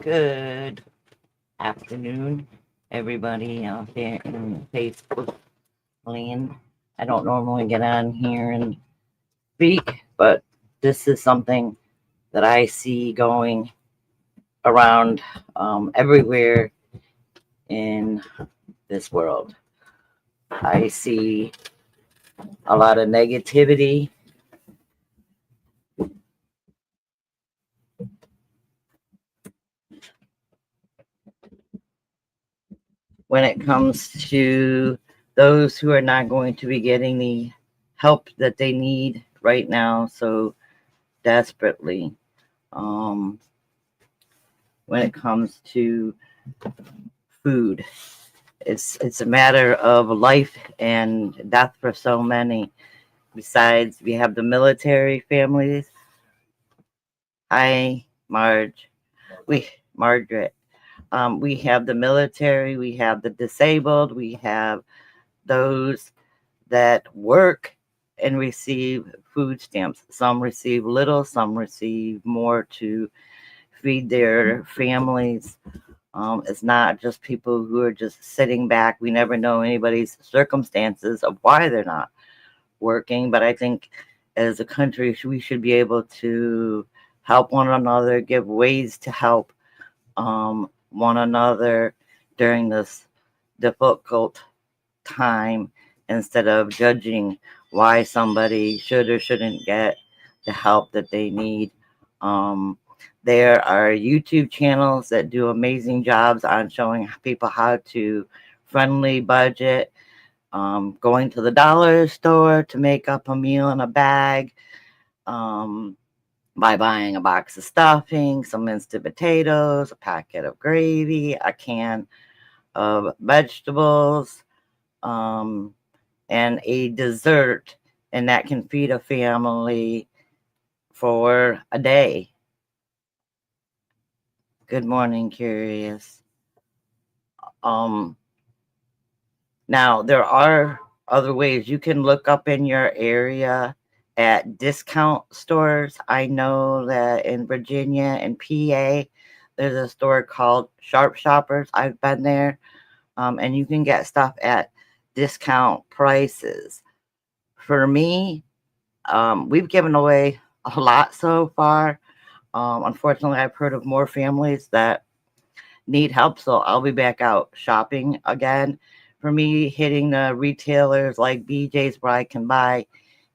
Good afternoon, everybody out there in Facebook land. I don't normally get on here and speak, but this is something that I see going around everywhere in this world. I see a lot of negativity when it comes to those who are not going to be getting the help that they need right now so desperately. Um, when it comes to food, it's a matter of life and death for so many. Besides, we have the military families. Hi, Margaret. We have the military. We have the disabled. We have those that work and receive food stamps. Some receive little. Some receive more to feed their families. It's not just people who are just sitting back. We never know anybody's circumstances of why they're not working. But I think as a country, we should be able to help one another, give ways to help one another during this difficult time instead of judging why somebody should or shouldn't get the help that they need. Um, there are YouTube channels that do amazing jobs on showing people how to friendly budget, going to the dollar store to make up a meal in a bag, um, by buying a box of stuffing, some instant potatoes, a packet of gravy, a can of vegetables, um, and a dessert, and that can feed a family for a day. Good morning, Curious. Um, Now there are other ways you can look up in your area at discount stores. I know that in Virginia and PA, there's a store called Sharp Shoppers. I've been there, and you can get stuff at discount prices. For me, we've given away a lot so far. Unfortunately, I've heard of more families that need help, so I'll be back out shopping again. For me, hitting the retailers like BJ's where I can buy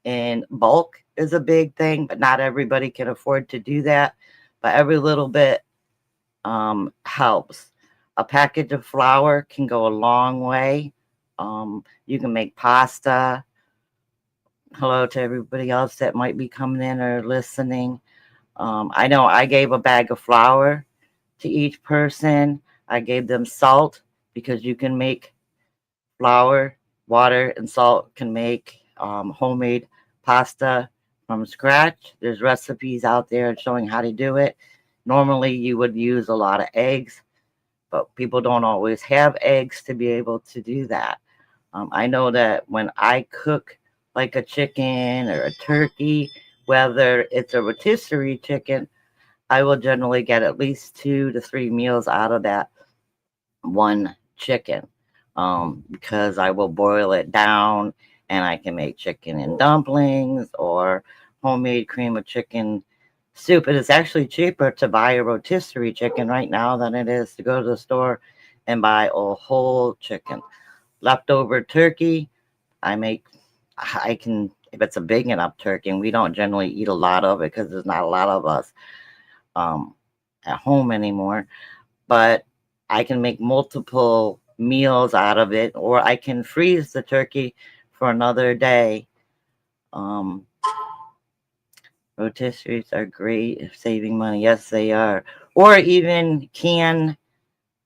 in bulk is a big thing, but not everybody can afford to do that. But every little bit helps. A package of flour can go a long way. You can make pasta. Hello to everybody else that might be coming in or listening. I know I gave a bag of flour to each person. I gave them salt because you can make flour, water, and salt can make homemade pasta from scratch. There's recipes out there showing how to do it. Normally, you would use a lot of eggs, but people don't always have eggs to be able to do that. I know that when I cook like a chicken or a turkey, whether it's a rotisserie chicken, I will generally get at least 2 to 3 meals out of that one chicken, because I will boil it down and I can make chicken and dumplings or homemade cream of chicken soup. It is actually cheaper to buy a rotisserie chicken right now than it is to go to the store and buy a whole chicken. Leftover turkey, I can, if it's a big enough turkey, and we don't generally eat a lot of it because there's not a lot of us um, at home anymore, but I can make multiple meals out of it, or I can freeze the turkey for another day. Um, Rotisseries are great at saving money. Yes, they are. Or even canned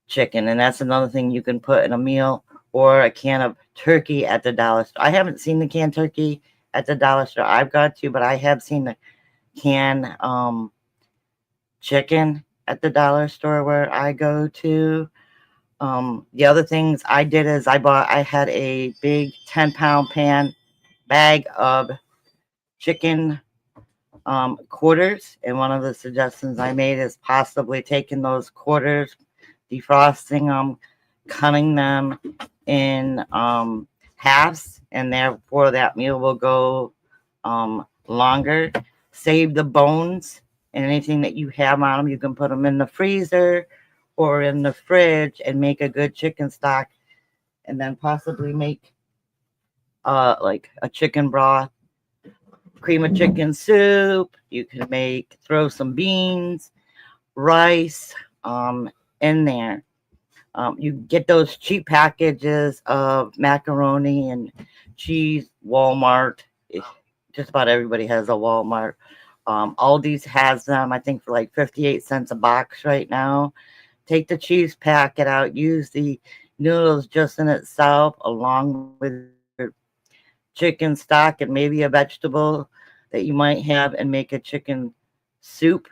chicken, and that's another thing you can put in a meal, or a can of turkey at the dollar store. I haven't seen the canned turkey at the dollar store I've got to, but I have seen the canned chicken at the dollar store where I go to. The other things I did is I had a big 10-pound pan bag of chicken quarters. And one of the suggestions I made is possibly taking those quarters, defrosting them, cutting them in halves, and therefore that meal will go longer. Save the bones and anything that you have on them. You can put them in the freezer or in the fridge and make a good chicken stock, and then possibly make like a chicken broth, cream of chicken soup. You can throw some beans, rice in there. You get those cheap packages of macaroni and cheese. Walmart, just about everybody has a Walmart. Aldi's has them, I think, for like 58 cents a box right now. Take the cheese packet out, use the noodles just in itself, along with your chicken stock and maybe a vegetable that you might have, and make a chicken soup.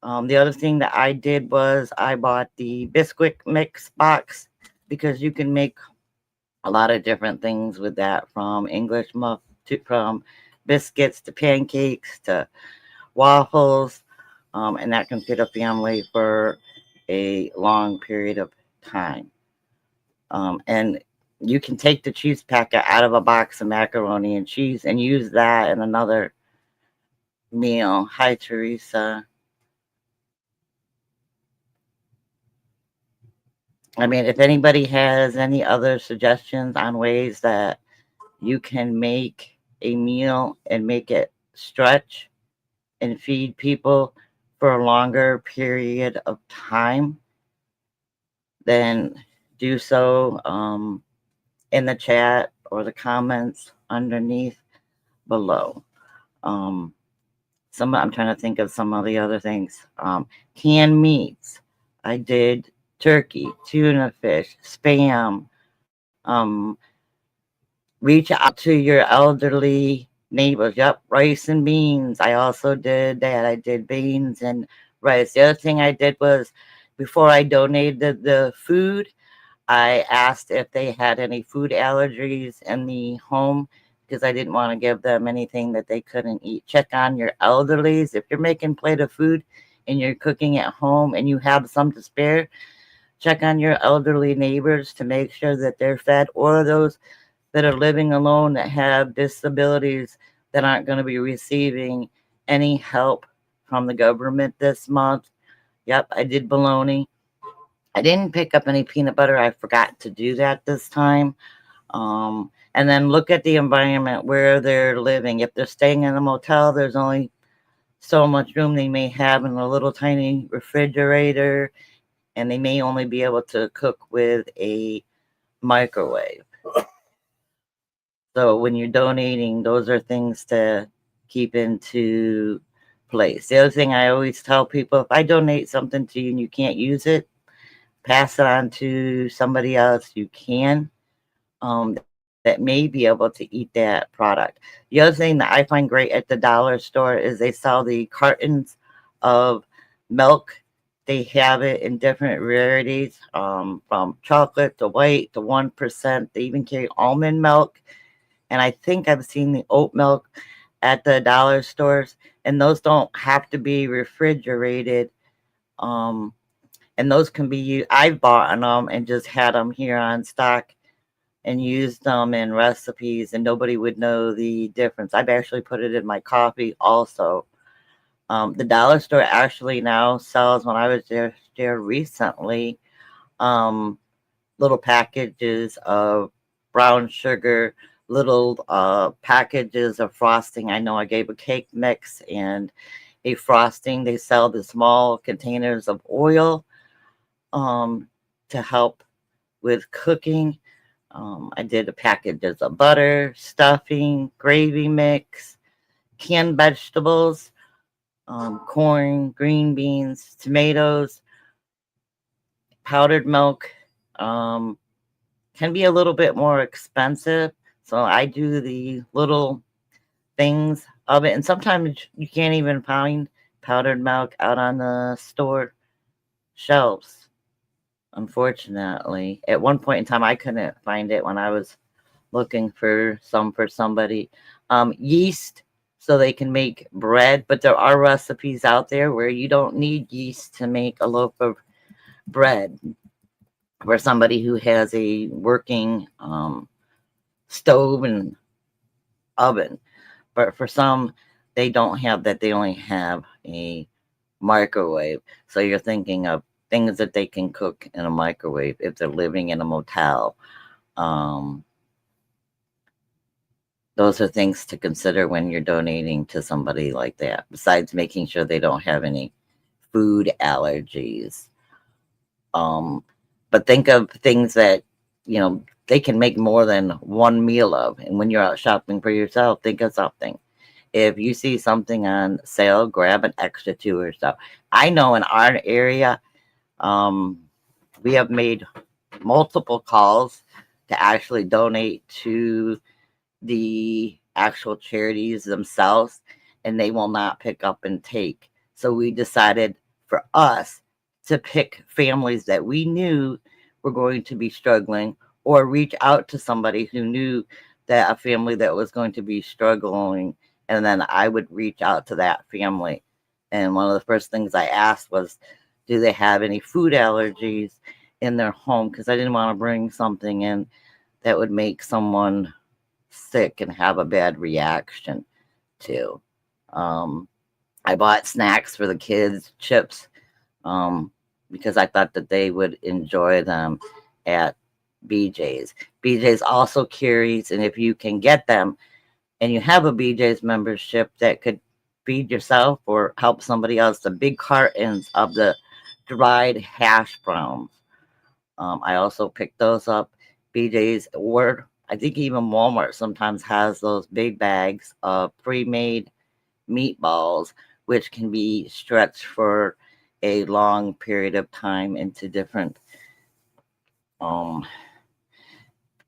The other thing that I did was I bought the Bisquick mix box, because you can make a lot of different things with that, from English muff to from biscuits to pancakes to waffles, and that can fit a family for a long period of time. And you can take the cheese packet out of a box of macaroni and cheese and use that in another meal. Hi, Teresa. I mean, if anybody has any other suggestions on ways that you can make a meal and make it stretch and feed people for a longer period of time, then do so in the chat or the comments underneath below. I'm trying to think of some of the other things. Canned meats. I did turkey, tuna fish, spam. Reach out to your elderly neighbors. Yep, rice and beans. I also did that. I did beans and rice. The other thing I did was, before I donated the food, I asked if they had any food allergies in the home, because I didn't want to give them anything that they couldn't eat. Check on your elderlies. If you're making plate of food and you're cooking at home and you have some to spare, check on your elderly neighbors to make sure that they're fed, or those that are living alone that have disabilities that aren't going to be receiving any help from the government this month. Yep, I did bologna. I didn't pick up any peanut butter. I forgot to do that this time. And then look at the environment where they're living. If they're staying in a motel, there's only so much room they may have in a little tiny refrigerator, and they may only be able to cook with a microwave. So when you're donating, those are things to keep into place. The other thing I always tell people, if I donate something to you and you can't use it, pass it on to somebody else you can, that may be able to eat that product. The other thing that I find great at the dollar store is they sell the cartons of milk. They have it in different rarities, from chocolate to white to 1%. They even carry almond milk. And I think I've seen the oat milk at the dollar stores, and those don't have to be refrigerated. Um, and those can be used. I've bought them and just had them here on stock and used them in recipes, and nobody would know the difference. I've actually put it in my coffee also. The dollar store actually now sells, when I was there recently, um, little packages of brown sugar, little packages of frosting. I know I gave a cake mix and a frosting. They sell the small containers of oil to help with cooking. I did a packages of butter, stuffing, gravy mix, canned vegetables, corn, green beans, tomatoes, powdered milk. Can be a little bit more expensive, so I do the little things of it. And sometimes you can't even find powdered milk out on the store shelves, unfortunately. At one point in time, I couldn't find it when I was looking for some for somebody. Yeast, so they can make bread. But there are recipes out there where you don't need yeast to make a loaf of bread. For somebody who has a working stove and oven, but for some, they don't have that. They only have a microwave. So you're thinking of things that they can cook in a microwave if they're living in a motel. Um, those are things to consider when you're donating to somebody like that, besides making sure they don't have any food allergies. Um, but think of things that, they can make more than one meal of. And when you're out shopping for yourself, think of something. If you see something on sale, grab an extra two or so. I know in our area, um, we have made multiple calls to actually donate to the actual charities themselves, and they will not pick up and take. So we decided for us to pick families that we knew were going to be struggling, or reach out to somebody who knew that a family that was going to be struggling, and then I would reach out to that family. And one of the first things I asked was, do they have any food allergies in their home? Because I didn't want to bring something in that would make someone sick and have a bad reaction to. Um, I bought snacks for the kids, chips, because I thought that they would enjoy them at BJ's. BJ's also carries, and if you can get them and you have a BJ's membership that could feed yourself or help somebody else, the big cartons of the dried hash browns. I also picked those up. BJ's, or I think even Walmart sometimes has those big bags of pre-made meatballs, which can be stretched for a long period of time into different um,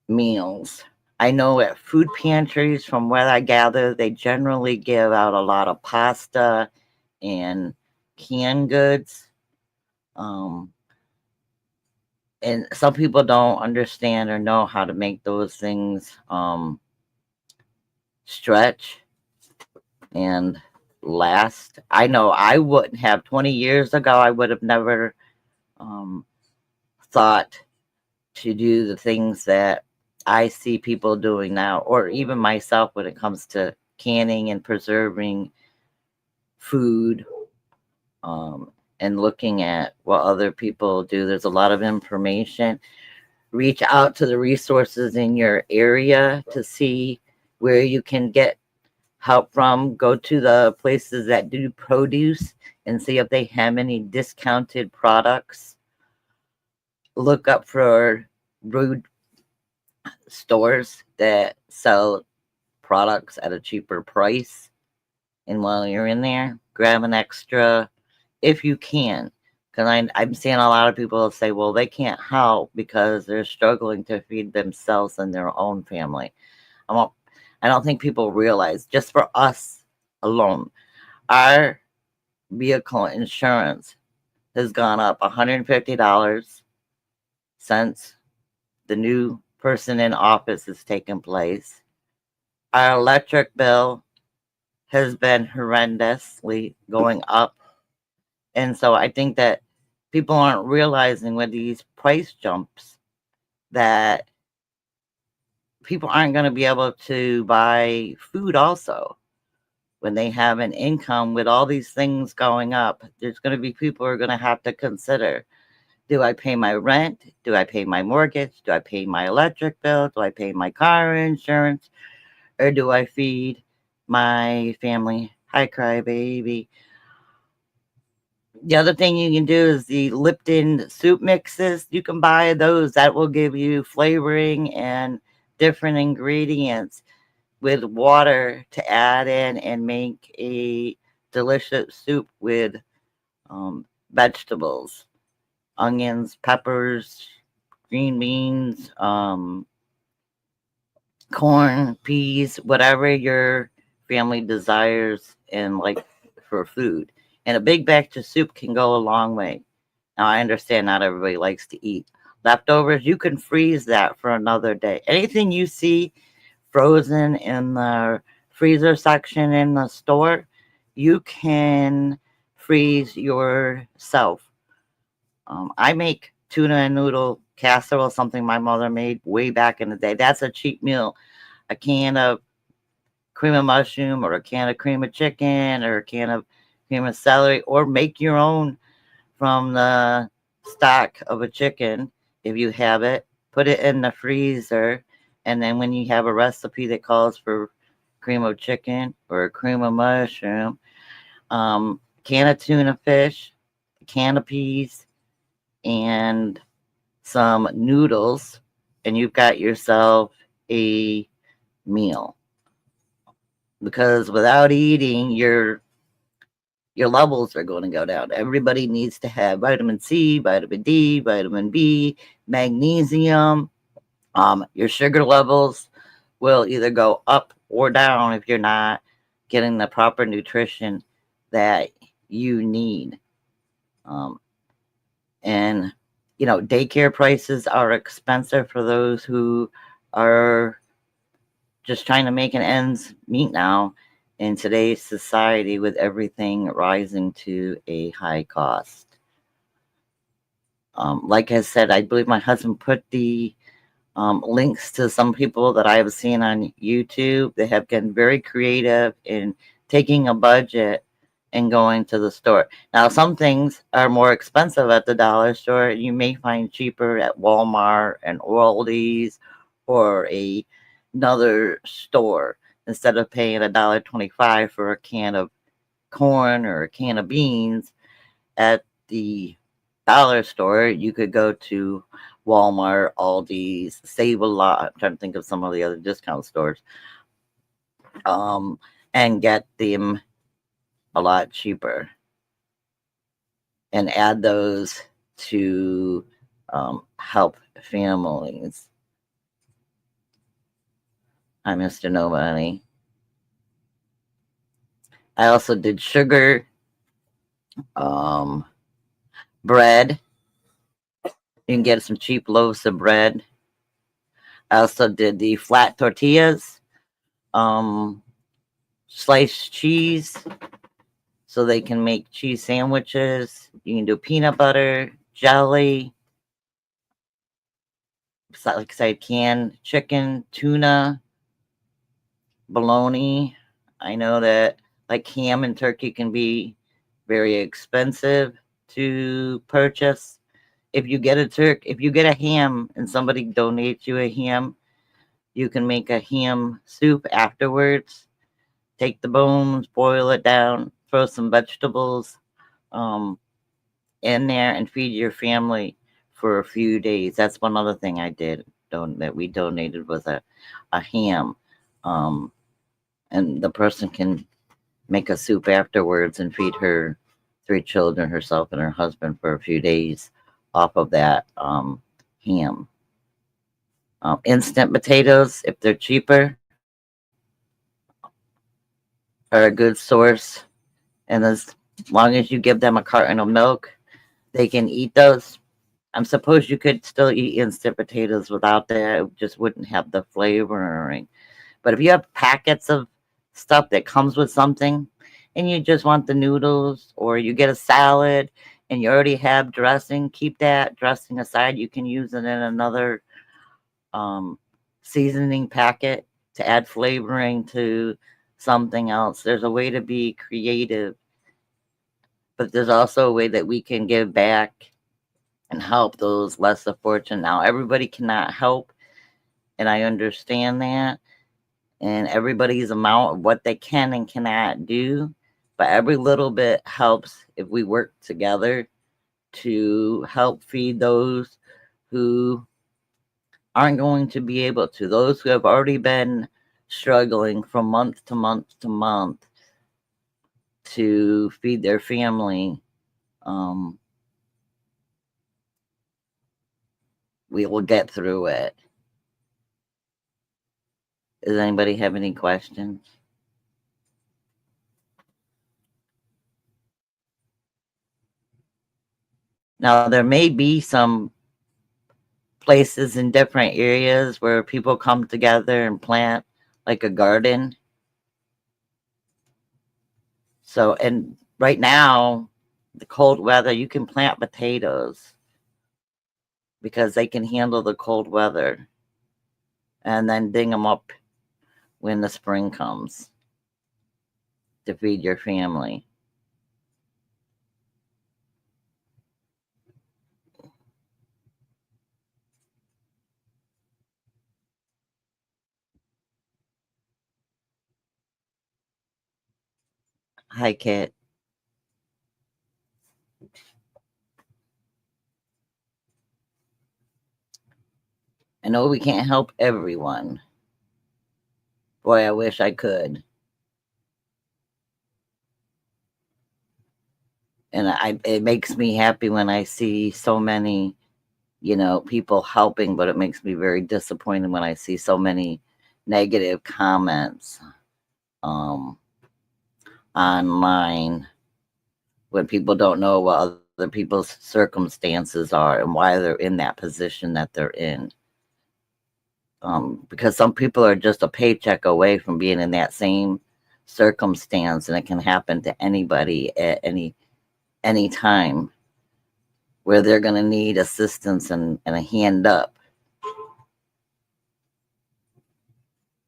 meals. I know at food pantries, from what I gather, they generally give out a lot of pasta and canned goods. Um, and some people don't understand or know how to make those things stretch and last. I know I wouldn't have 20 years ago, I would have never um, thought to do the things that I see people doing now, or even myself when it comes to canning and preserving food, and looking at what other people do. There's a lot of information. Reach out to the resources in your area to see where you can get help from. Go to the places that do produce and see if they have any discounted products. Look up for food stores that sell products at a cheaper price. And while you're in there, grab an extra if you can. Because I'm seeing a lot of people say, well, they can't help because they're struggling to feed themselves and their own family. I don't think people realize, just for us alone, our vehicle insurance has gone up $150 since the new person in office has taken place. Our electric bill has been horrendously going up. And so I think that people aren't realizing with these price jumps that people aren't going to be able to buy food also. When they have an income with all these things going up, there's going to be people who are going to have to consider, do I pay my rent? Do I pay my mortgage? Do I pay my electric bill? Do I pay my car insurance? Or do I feed my family? Hi, crybaby. The other thing you can do is the Lipton soup mixes. You can buy those. That will give you flavoring and different ingredients with water to add in and make a delicious soup with vegetables, onions, peppers, green beans, corn, peas, whatever your family desires and like for food. And a big batch of soup can go a long way. Now, I understand not everybody likes to eat leftovers. You can freeze that for another day. Anything you see frozen in the freezer section in the store, you can freeze yourself. I make tuna and noodle casserole, something my mother made way back in the day. That's a cheap meal. A can of cream of mushroom, or a can of cream of chicken, or a can of cream of celery, or make your own from the stock of a chicken if you have it. Put it in the freezer, and then when you have a recipe that calls for cream of chicken or cream of mushroom, can of tuna fish, a can of peas, and some noodles, and you've got yourself a meal. Because without eating, your levels are going to go down. Everybody needs to have vitamin C, vitamin D, vitamin B, magnesium. Your sugar levels will either go up or down if you're not getting the proper nutrition that you need. Um, and, daycare prices are expensive for those who are just trying to make an ends meet now in today's society with everything rising to a high cost. Like I said, I believe my husband put the links to some people that I have seen on YouTube that have been very creative in taking a budget and going to the store. Now, some things are more expensive at the dollar store. You may find cheaper at Walmart and Aldi's or another store. Instead of paying $1.25 for a can of corn or a can of beans at the dollar store, you could go to Walmart, Aldi's, save a lot. I'm trying to think of some of the other discount stores, and get them a lot cheaper, and add those to help families. Hi, Mr. Nobody. I also did sugar, bread. You can get some cheap loaves of bread. I also did the flat tortillas, sliced cheese, so they can make cheese sandwiches. You can do peanut butter, jelly, like I said, canned chicken, tuna, bologna. I know that like ham and turkey can be very expensive to purchase. If you get a ham and somebody donates you a ham, you can make a ham soup afterwards. Take the bones, boil it down, throw some vegetables um, in there, and feed your family for a few days. That's one other thing I did that we donated was a ham. And the person can make a soup afterwards and feed her 3 children, herself and her husband, for a few days off of that ham. Instant potatoes, if they're cheaper, are a good source. And as long as you give them a carton of milk, they can eat those. I suppose you could still eat instant potatoes without that. It just wouldn't have the flavoring. But if you have packets of stuff that comes with something and you just want the noodles, or you get a salad and you already have dressing, keep that dressing aside. You can use it in another seasoning packet to add flavoring to something else. There's a way to be creative, but there's also a way that we can give back and help those less fortunate. Now, everybody cannot help, and I understand that, and everybody's amount of what they can and cannot do, but every little bit helps if we work together to help feed those who aren't going to be able to, those who have already been struggling from month to month to month to feed their family. We will get through it. Does anybody have any questions? Now, there may be some places in different areas where people come together and plant like a garden. So, and right now, the cold weather, you can plant potatoes because they can handle the cold weather, and then ding them up when the spring comes to feed your family. Hi, Kit. I know we can't help everyone. Boy, I wish I could. And it makes me happy when I see so many, people helping, but it makes me very disappointed when I see so many negative comments um, online when people don't know what other people's circumstances are and why they're in that position that they're in. Because some people are just a paycheck away from being in that same circumstance, and it can happen to anybody at any time where they're going to need assistance and a hand up.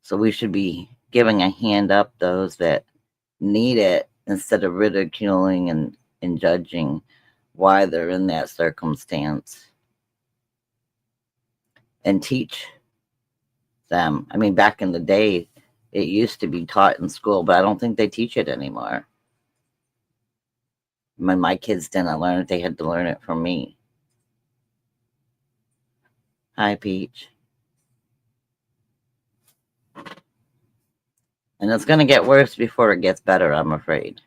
So we should be giving a hand up those that need it instead of ridiculing and judging why they're in that circumstance, and teach them. I mean, back in the day, it used to be taught in school, but I don't think they teach it anymore. When my kids didn't learn it, they had to learn it from me. Hi, Peach. And it's going to get worse before it gets better, I'm afraid.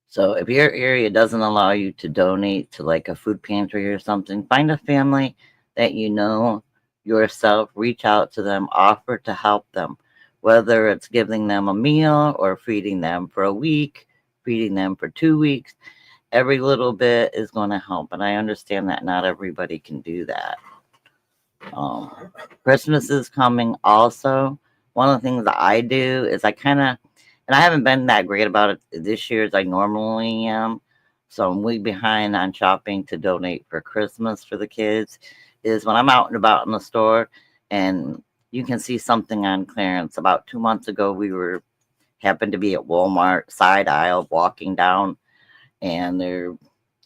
So if your area doesn't allow you to donate to like a food pantry or something, find a family that you know yourself, reach out to them, offer to help them, whether it's giving them a meal or feeding them for a week, feeding them for 2 weeks. Every little bit is going to help. And I understand that not everybody can do that. Christmas is coming also. One of the things that I do is I kind of, and I haven't been that great about it this year as I normally am. So I'm way behind on shopping to donate for Christmas for the kids. Is when I'm out and about in the store and you can see something on clearance. About 2 months ago, we were happened to be at Walmart side aisle walking down, and there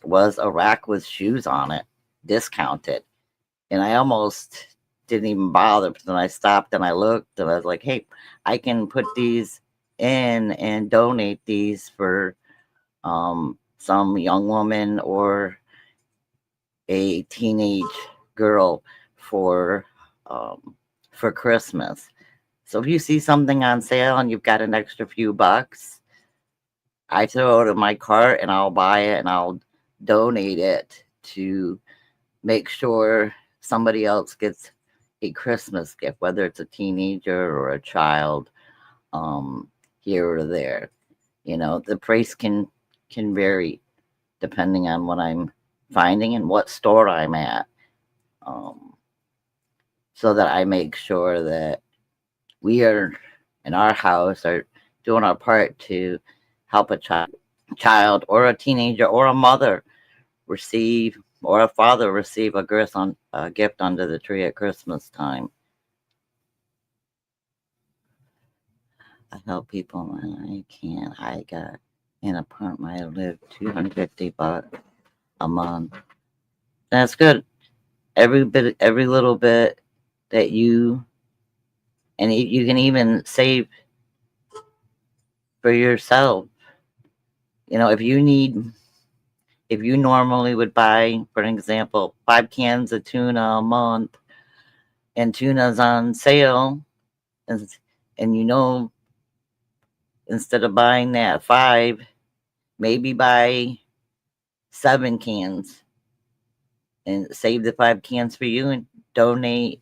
was a rack with shoes on it, discounted, and I almost didn't even bother. But then I stopped and I looked and I was like, hey, I can put these in and donate these for some young woman or a teenage girl for for Christmas. So if you see something on sale and you've got an extra few bucks, I throw it in my cart and I'll buy it and I'll donate it to make sure somebody else gets a Christmas gift, whether it's a teenager or a child, here or there. The price can vary depending on what I'm finding and what store I'm at, um, so that I make sure that we are in our house are doing our part to help a child or a teenager or a mother receive or a father receive a gift under the tree at Christmas time. I help people when I can. I got an apartment. I live $250 a month. That's good. Every little bit that you can even save for yourself. If you normally would buy, for an example, 5 cans of tuna a month, and tuna's on sale, and, and instead of buying that five, maybe buy 7 cans and save the 5 cans for you and donate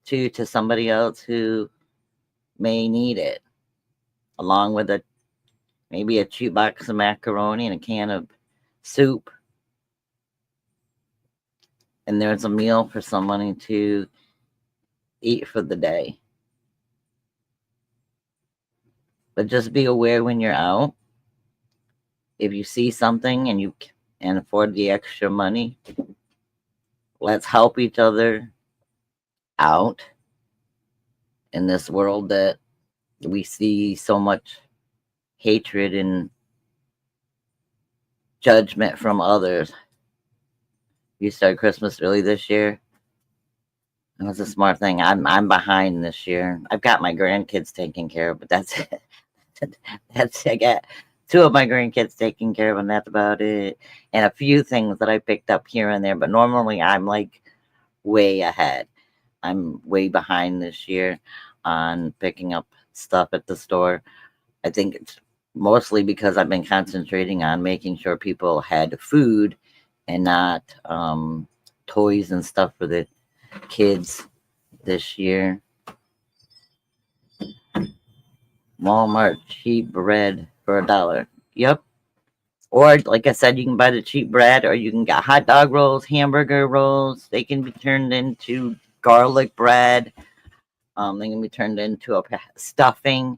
to somebody else who may need it, along with maybe a cheap box of macaroni and a can of soup. and there's a meal for somebody to eat for the day. But just be aware when you're out. If you see something and you can afford the extra money, let's help each other out in this world that we see so much hatred and judgment from others. You started Christmas early this year. That was a smart thing. I'm behind this year. I've got my grandkids taken care of, but that's it. That's I got two of my grandkids taken care of, and that's about it. And a few things that I picked up here and there, but normally I'm like way ahead. I'm way behind this year on picking up stuff at the store. I think it's mostly because I've been concentrating on making sure people had food and not toys and stuff for the kids this year. Walmart cheap bread for $1. Yep. Or like I said, you can buy the cheap bread, or you can get hot dog rolls, hamburger rolls. They can be turned into garlic bread. They can be turned into a stuffing.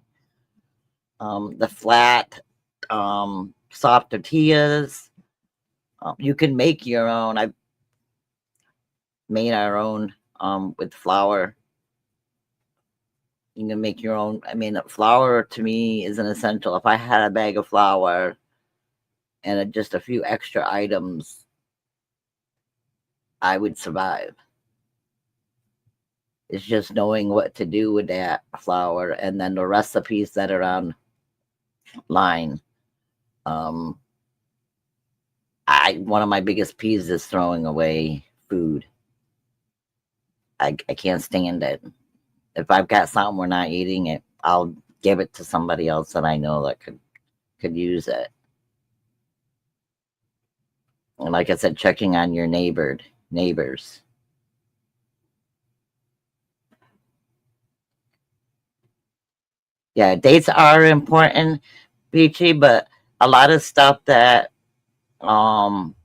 The flat, soft tortillas. You can make your own. I've made our own with flour. You can make your own. I mean, flour to me is an essential. If I had a bag of flour and just a few extra items, I would survive. It's just knowing what to do with that flour, and then the recipes that are online. Um, one of my biggest peeves is throwing away food. I can't stand it. If I've got something we're not eating it, I'll give it to somebody else that I know that could use it. And like I said, checking on your neighbors. Yeah, dates are important, Beachy, but a lot of stuff that um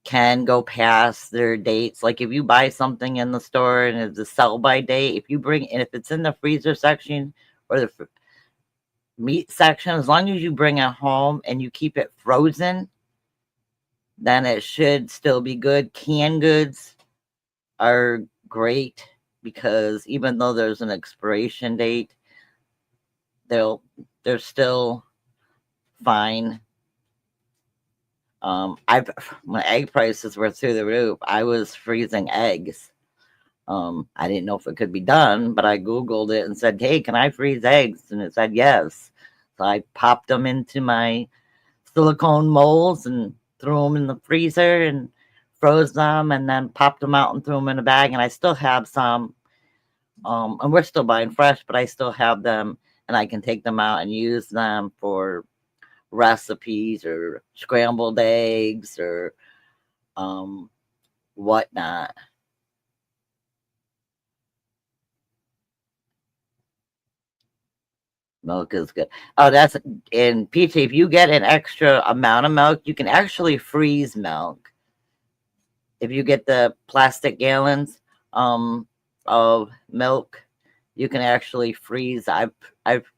can go past their dates. Like if you buy something in the store and it's a sell by date, if you bring and if it's in the freezer section or the meat section, as long as you bring it home and you keep it frozen, then it should still be good. Canned goods are great because even though there's an expiration date, they're still fine. I've When egg prices were through the roof, I was freezing eggs. I didn't know if it could be done, but I Googled it and said, "Hey, can I freeze eggs?" And it said yes. So I popped them into my silicone molds and threw them in the freezer and froze them, and then popped them out and threw them in a bag. And I still have some. And we're still buying fresh, but I still have them, and I can take them out and use them for recipes or scrambled eggs or whatnot. Milk is good. Oh, that's in PT. If you get an extra amount of milk, you can actually freeze milk. If you get the plastic gallons of milk, you can actually freeze. I've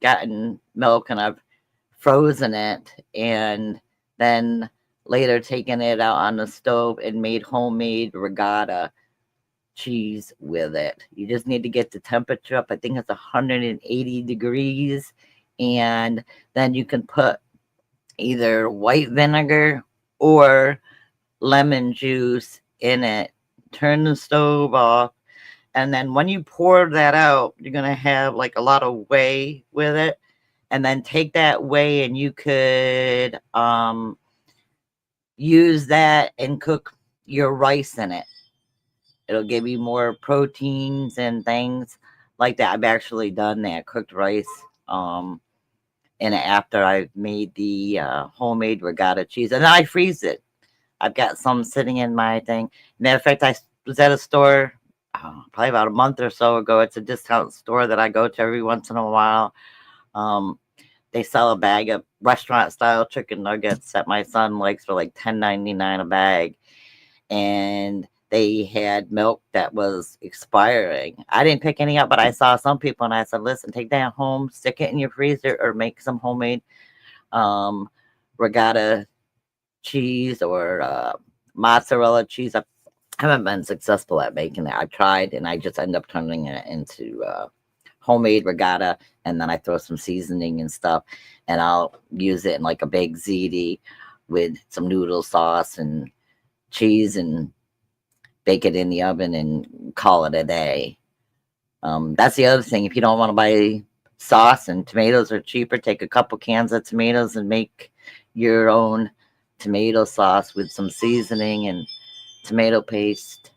gotten milk and I've frozen it, and then later taken it out on the stove and made homemade regatta cheese with it. You just need to get the temperature up. I think it's 180 degrees. And then you can put either white vinegar or lemon juice in it. Turn the stove off. And then when you pour that out, you're going to have like a lot of whey with it. And then take that whey and you could use that and cook your rice in it. It'll give you more proteins and things like that. I've actually done that, cooked rice. And after I've made the homemade regatta cheese, and then I freeze it. I've got some sitting in my thing. Matter of fact, I was at a store probably about a month or so ago. It's a discount store that I go to every once in a while. They sell a bag of restaurant style chicken nuggets that my son likes for like $10.99 a bag. And they had milk that was expiring. I didn't pick any up, but I saw some people and I said, listen, take that home, stick it in your freezer, or make some homemade um, regatta cheese or mozzarella cheese. I haven't been successful at making it. I tried and I just end up turning it into homemade regatta, and then I throw some seasoning and stuff, and I'll use it in like a baked ziti with some noodle sauce and cheese and bake it in the oven and call it a day. That's the other thing. If you don't want to buy sauce and tomatoes are cheaper, take a couple cans of tomatoes and make your own tomato sauce with some seasoning and tomato paste.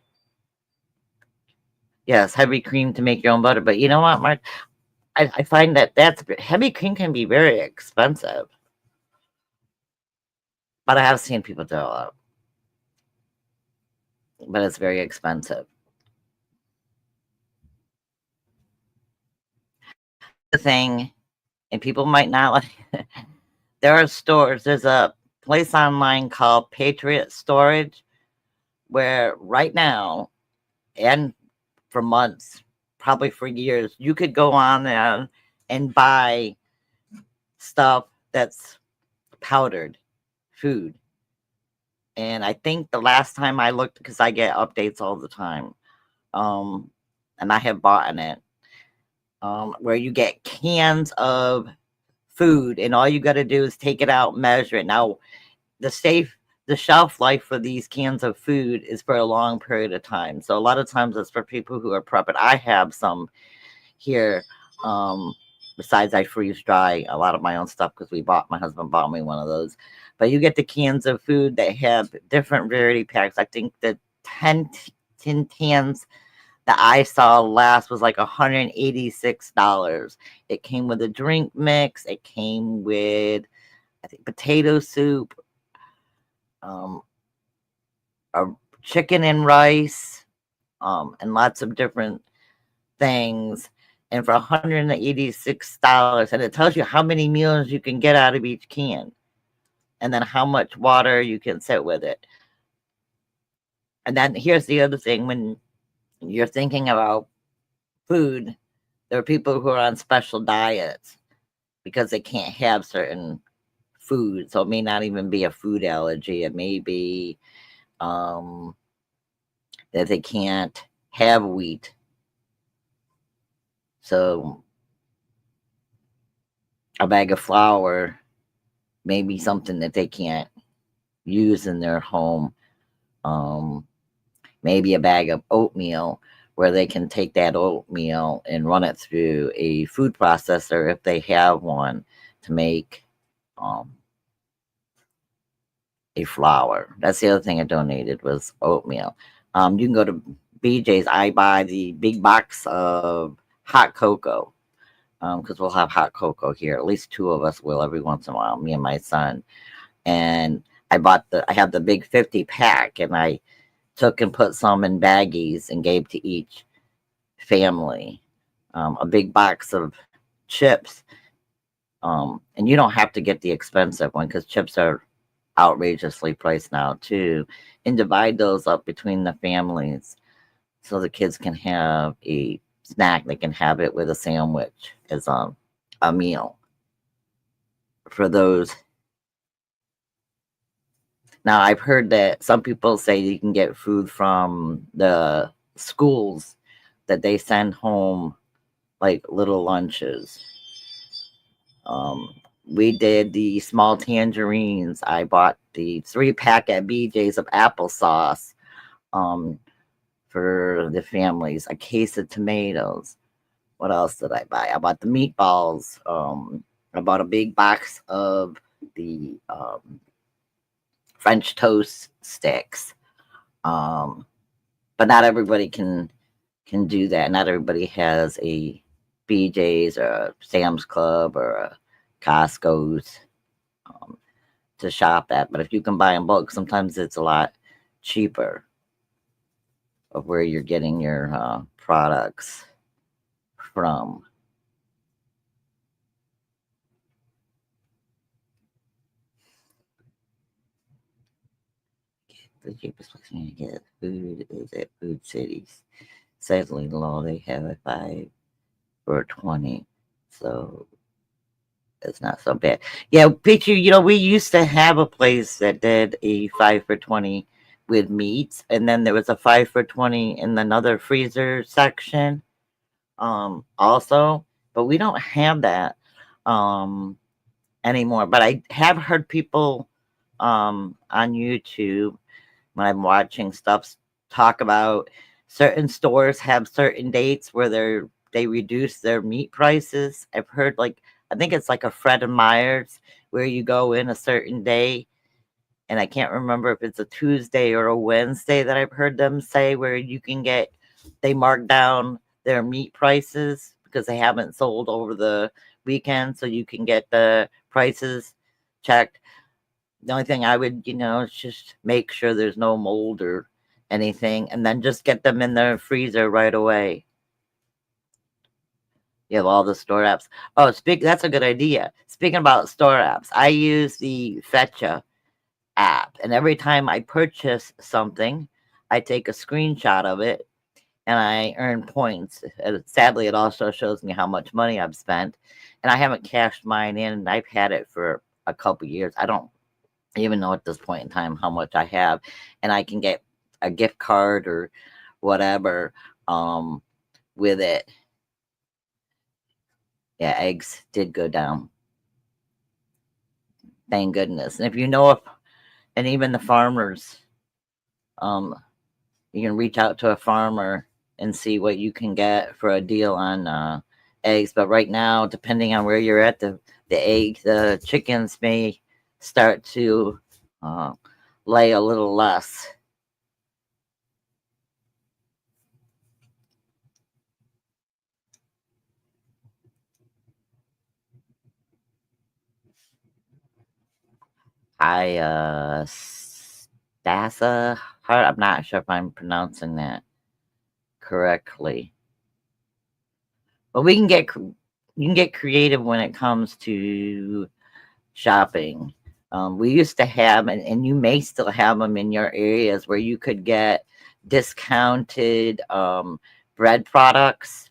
Yes, heavy cream to make your own butter. But you know what, Mark? I find that that's heavy cream can be very expensive. But I have seen people do it, but it's very expensive. The thing, and people might not like. There are stores. There's a place online called Patriot Storage where right now and for months, probably for years, you could go on there and buy stuff that's powdered food. And I think the last time I looked, because I get updates all the time, um, and I have bought in it, where you get cans of food, and all you got to do is take it out, measure it. Now, the safe the shelf life for these cans of food is for a long period of time. So a lot of times it's for people who are prepping. I have some here. Um, Besides, I freeze dry a lot of my own stuff because my husband bought me one of those. But you get the cans of food that have different variety packs. I think the 10 cans that I saw last was like $186. It came with a drink mix. It came with, I think, potato soup, um, a chicken and rice, and lots of different things. And for $186, and it tells you how many meals you can get out of each can, and then how much water you can sit with it. And then here's the other thing: when you're thinking about food, there are people who are on special diets because they can't have certain food. So it may not even be a food allergy. It may be um, that they can't have wheat. So a bag of flour may be something that they can't use in their home. Um, Maybe a bag of oatmeal where they can take that oatmeal and run it through a food processor if they have one to make um, a flour. That's the other thing I donated was oatmeal. You can go to BJ's. I buy the big box of hot cocoa because we'll have hot cocoa here. At least two of us will every once in a while, me and my son. And I have the big 50 pack, and I took and put some in baggies and gave to each family. A big box of chips. And you don't have to get the expensive one because chips are outrageously priced now too. And divide those up between the families so the kids can have a snack. They can have it with a sandwich as a meal for those. Now, I've heard that some people say you can get food from the schools that they send home, like little lunches. We did the small tangerines. I bought the 3-pack at BJ's of applesauce um, for the families, a case of tomatoes. What else did I buy? I bought the meatballs. I bought a big box of the French toast sticks. Um, but not everybody can do that. Not everybody has a BJ's or a Sam's Club or a Costco's um, to shop at. But if you can buy in bulk, sometimes it's a lot cheaper of where you're getting your products from. The cheapest place you can get food is at Food Cities. Sadly, low, they have a 5 for 20. So it's not so bad. Yeah, Peachy, we used to have a place that did a 5 for 20 with meats, and then there was a 5 for 20 in another freezer section, also. But we don't have that anymore. But I have heard people on YouTube when I'm watching stuff talk about certain stores have certain dates where they reduce their meat prices. I've heard, like, I think it's like a Fred and Myers where you go in a certain day, and I can't remember if it's a Tuesday or a Wednesday that I've heard them say where they mark down their meat prices because they haven't sold over the weekend, so you can get the prices checked. The only thing I would, is just make sure there's no mold or anything, and then just get them in the freezer right away. You have all the store apps. Oh, that's a good idea. Speaking about store apps, I use the Fetcha app, and every time I purchase something, I take a screenshot of it and I earn points. Sadly, it also shows me how much money I've spent, and I haven't cashed mine in, and I've had it for a couple years. I don't even know at this point in time how much I have, and I can get a gift card or whatever with it. Yeah, eggs did go down. Thank goodness. And if and even the farmers, um, you can reach out to a farmer and see what you can get for a deal on eggs. But right now, depending on where you're at, the chickens may start to uh, lay a little less. I Stassa, I'm not sure if I'm pronouncing that correctly, but you can get creative when it comes to shopping. We used to have, and you may still have them in your areas where you could get discounted bread products.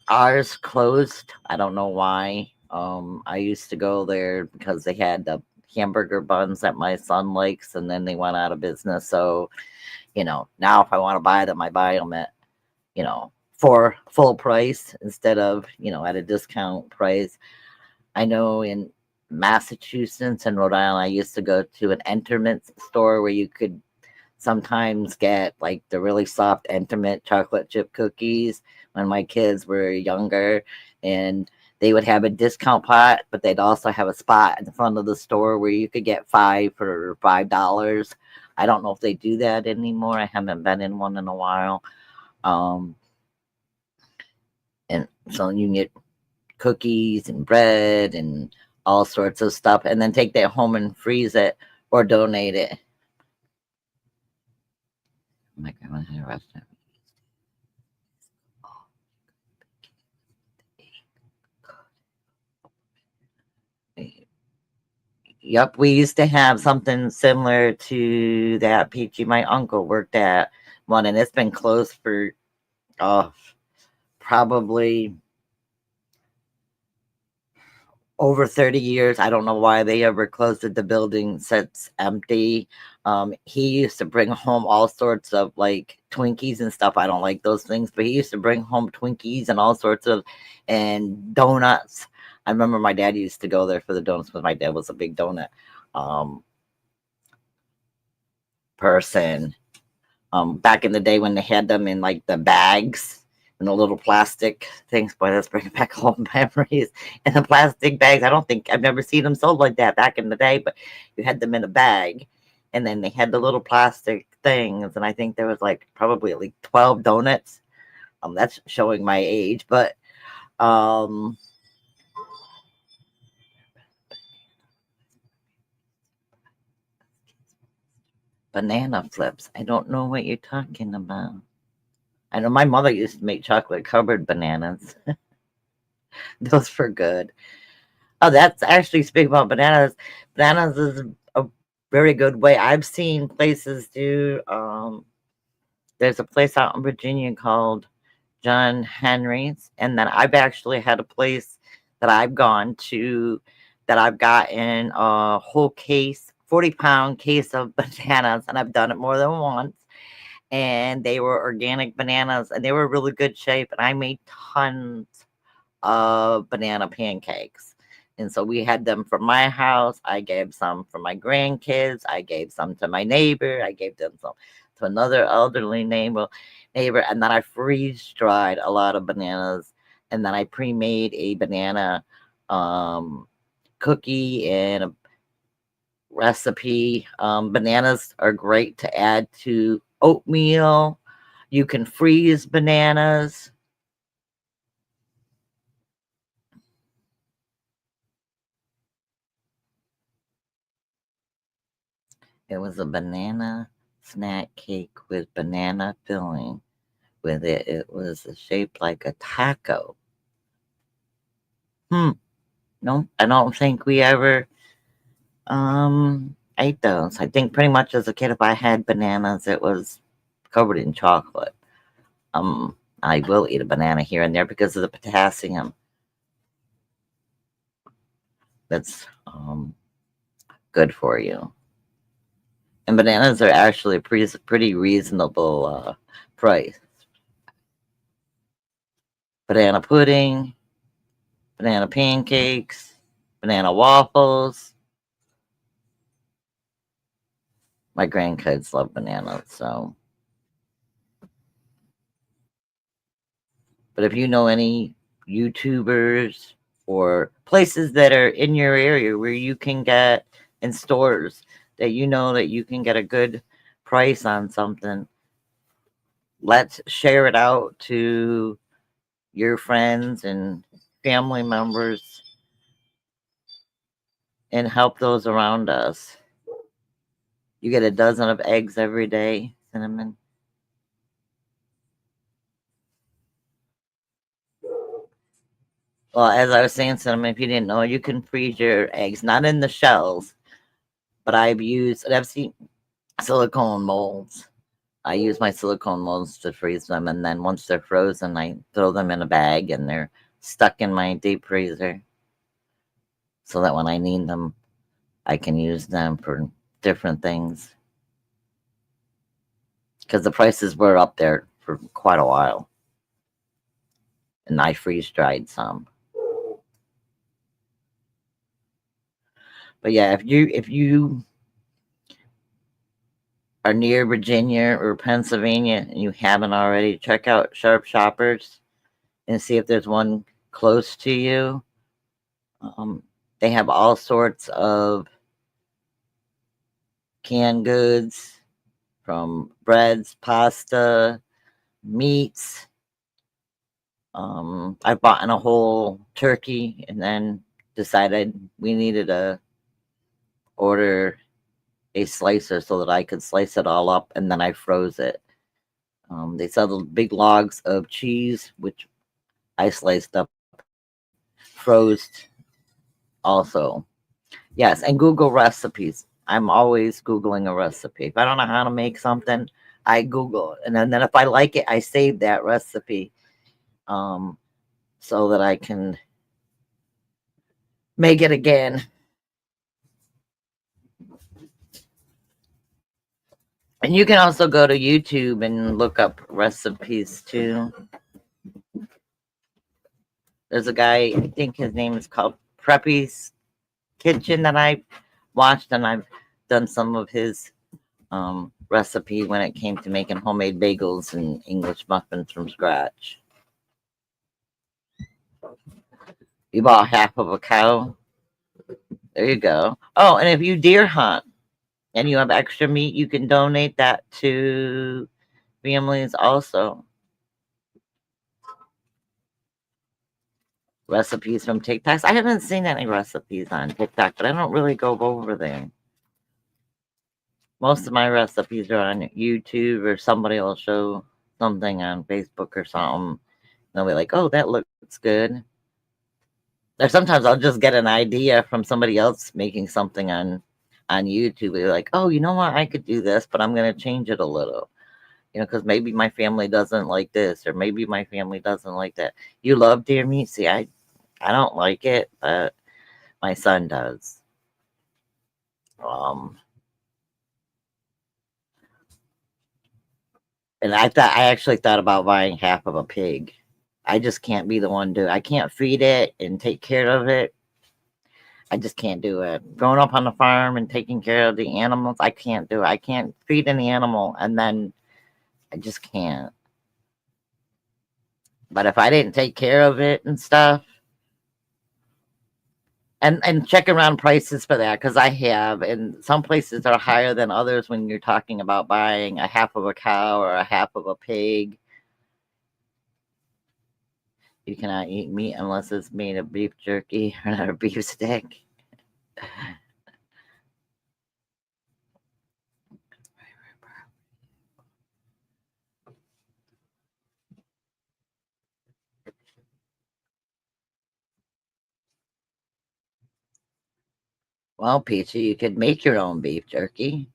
Ours closed. I don't know why. I used to go there because they had the hamburger buns that my son likes, and then they went out of business. So, now if I want to buy them, I buy them at, for full price instead of, at a discount price. I know in Massachusetts and Rhode Island, I used to go to an Enterment store where you could sometimes get like the really soft Enterment chocolate chip cookies when my kids were younger, and they would have a discount pot, but they'd also have a spot in the front of the store where you could get 5 for $5. I don't know if they do that anymore. I haven't been in one in a while. And so you can get cookies and bread and all sorts of stuff, and then take that home and freeze it or donate it. My grandma had a restaurant. Yep, we used to have something similar to that, Peachy. My uncle worked at one, and it's been closed for probably over 30 years. I don't know why they ever closed it. The building sits empty. He used to bring home all sorts of like Twinkies and stuff. I don't like those things, but he used to bring home Twinkies and all sorts of and donuts. I remember my dad used to go there for the donuts because my dad was a big donut person. Back in the day when they had them in like the bags and the little plastic things. Boy, that's bringing back old memories. And the plastic bags, I've never seen them sold like that back in the day, but you had them in a bag, and then they had the little plastic things, and I think there was like probably like 12 donuts. That's showing my age, but banana flips. I don't know what you're talking about. I know my mother used to make chocolate covered bananas. Those were good. Oh, that's actually, speaking about bananas. Bananas is a very good way. I've seen places do. There's a place out in Virginia called John Henry's, and then I've actually had a place that I've gone to that I've gotten a whole case, 40-pound case of bananas, and I've done it more than once. And they were organic bananas, and they were really good shape. And I made tons of banana pancakes. And so we had them for my house. I gave some for my grandkids. I gave some to my neighbor. I gave them some to another elderly neighbor. And then I freeze dried a lot of bananas. And then I pre-made a banana cookie and a recipe. Bananas are great to add to oatmeal. You can freeze bananas. It was a banana snack cake with banana filling with it. It was shaped like a taco. No, I don't think we ever ate those. I think pretty much as a kid, if I had bananas, it was covered in chocolate. I will eat a banana here and there because of the potassium. That's good for you. And bananas are actually a pretty reasonable price. Banana pudding, banana pancakes, banana waffles. My grandkids love bananas, so. But if you know any YouTubers or places that are in your area where you can get in stores that you know that you can get a good price on something, let's share it out to your friends and family members and help those around us. You get a dozen of eggs every day, Cinnamon. Well, as I was saying, Cinnamon, if you didn't know, you can freeze your eggs, not in the shells, but I've seen silicone molds. I use my silicone molds to freeze them, and then once they're frozen, I throw them in a bag, and they're stuck in my deep freezer so that when I need them, I can use them for different things. Because the prices were up there for quite a while, and I freeze dried some. But yeah, if you are near Virginia or Pennsylvania and you haven't already, check out Sharp Shoppers and see if there's one close to you. They have all sorts of canned goods, from breads, pasta, meats. I bought in a whole turkey and then decided we needed to order a slicer so that I could slice it all up, and then I froze it. They sell the big logs of cheese, which I sliced up, froze also. Yes, and Google recipes. I'm always Googling a recipe. If I don't know how to make something, I Google it. And then if I like it, I save that recipe so that I can make it again. And you can also go to YouTube and look up recipes too. There's a guy, I think his name is called Preppy's Kitchen, that I watched, and I've done some of his recipe when it came to making homemade bagels and English muffins from scratch. You bought half of a cow. There you go. Oh, and if you deer hunt and you have extra meat, you can donate that to families also. Recipes from TikToks. I haven't seen any recipes on TikTok, but I don't really go over there. Most of my recipes are on YouTube, or somebody will show something on Facebook or something. They'll be like, oh, that looks good. Or sometimes I'll just get an idea from somebody else making something on on YouTube. They're like, oh, you know what? I could do this, but I'm going to change it a little. Because maybe my family doesn't like this, or maybe my family doesn't like that. You love deer meat? See, I don't like it, but my son does. Um, and I actually thought about buying half of a pig. I just can't be the one to. I can't feed it and take care of it. I just can't do it. Growing up on the farm and taking care of the animals, I can't do it. I can't feed any animal and then I just can't. But if I didn't take care of it and stuff, and check around prices for that because I have, and some places are higher than others when you're talking about buying a half of a cow or a half of a pig. You cannot eat meat unless it's made of beef jerky or not a beef stick. Well, Peachy, you could make your own beef jerky.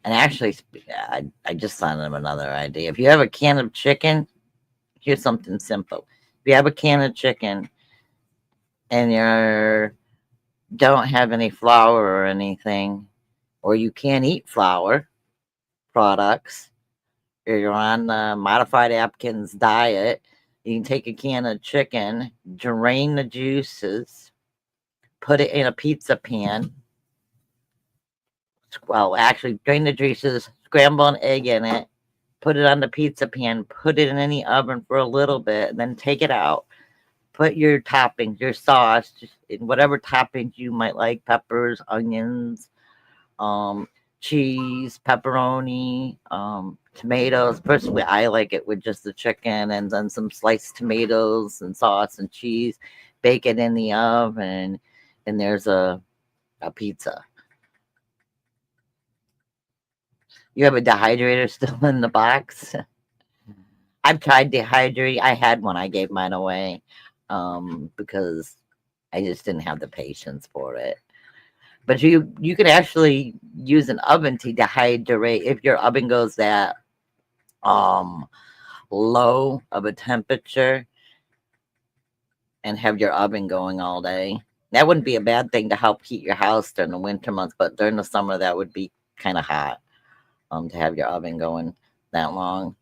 And actually, I just thought of another idea. If you have a can of chicken, here's something simple. If you have a can of chicken and you don't have any flour or anything, or you can't eat flour products, or you're on the modified Atkins diet, you can take a can of chicken, drain the juices, put it in a pizza pan. Well, actually, drain the juices, scramble an egg in it, put it on the pizza pan, put it in the oven for a little bit, and then take it out. Put your toppings, your sauce, just in whatever toppings you might like, peppers, onions, um, cheese, pepperoni, tomatoes. Personally, I like it with just the chicken and then some sliced tomatoes and sauce and cheese. Bake it in the oven, and there's a pizza. You have a dehydrator still in the box? I've tried dehydrating. I had one. I gave mine away because I just didn't have the patience for it. But you could actually use an oven to dehydrate if your oven goes that um low of a temperature and have your oven going all day. That wouldn't be a bad thing to help heat your house during the winter months, but during the summer that would be kind of hot to have your oven going that long.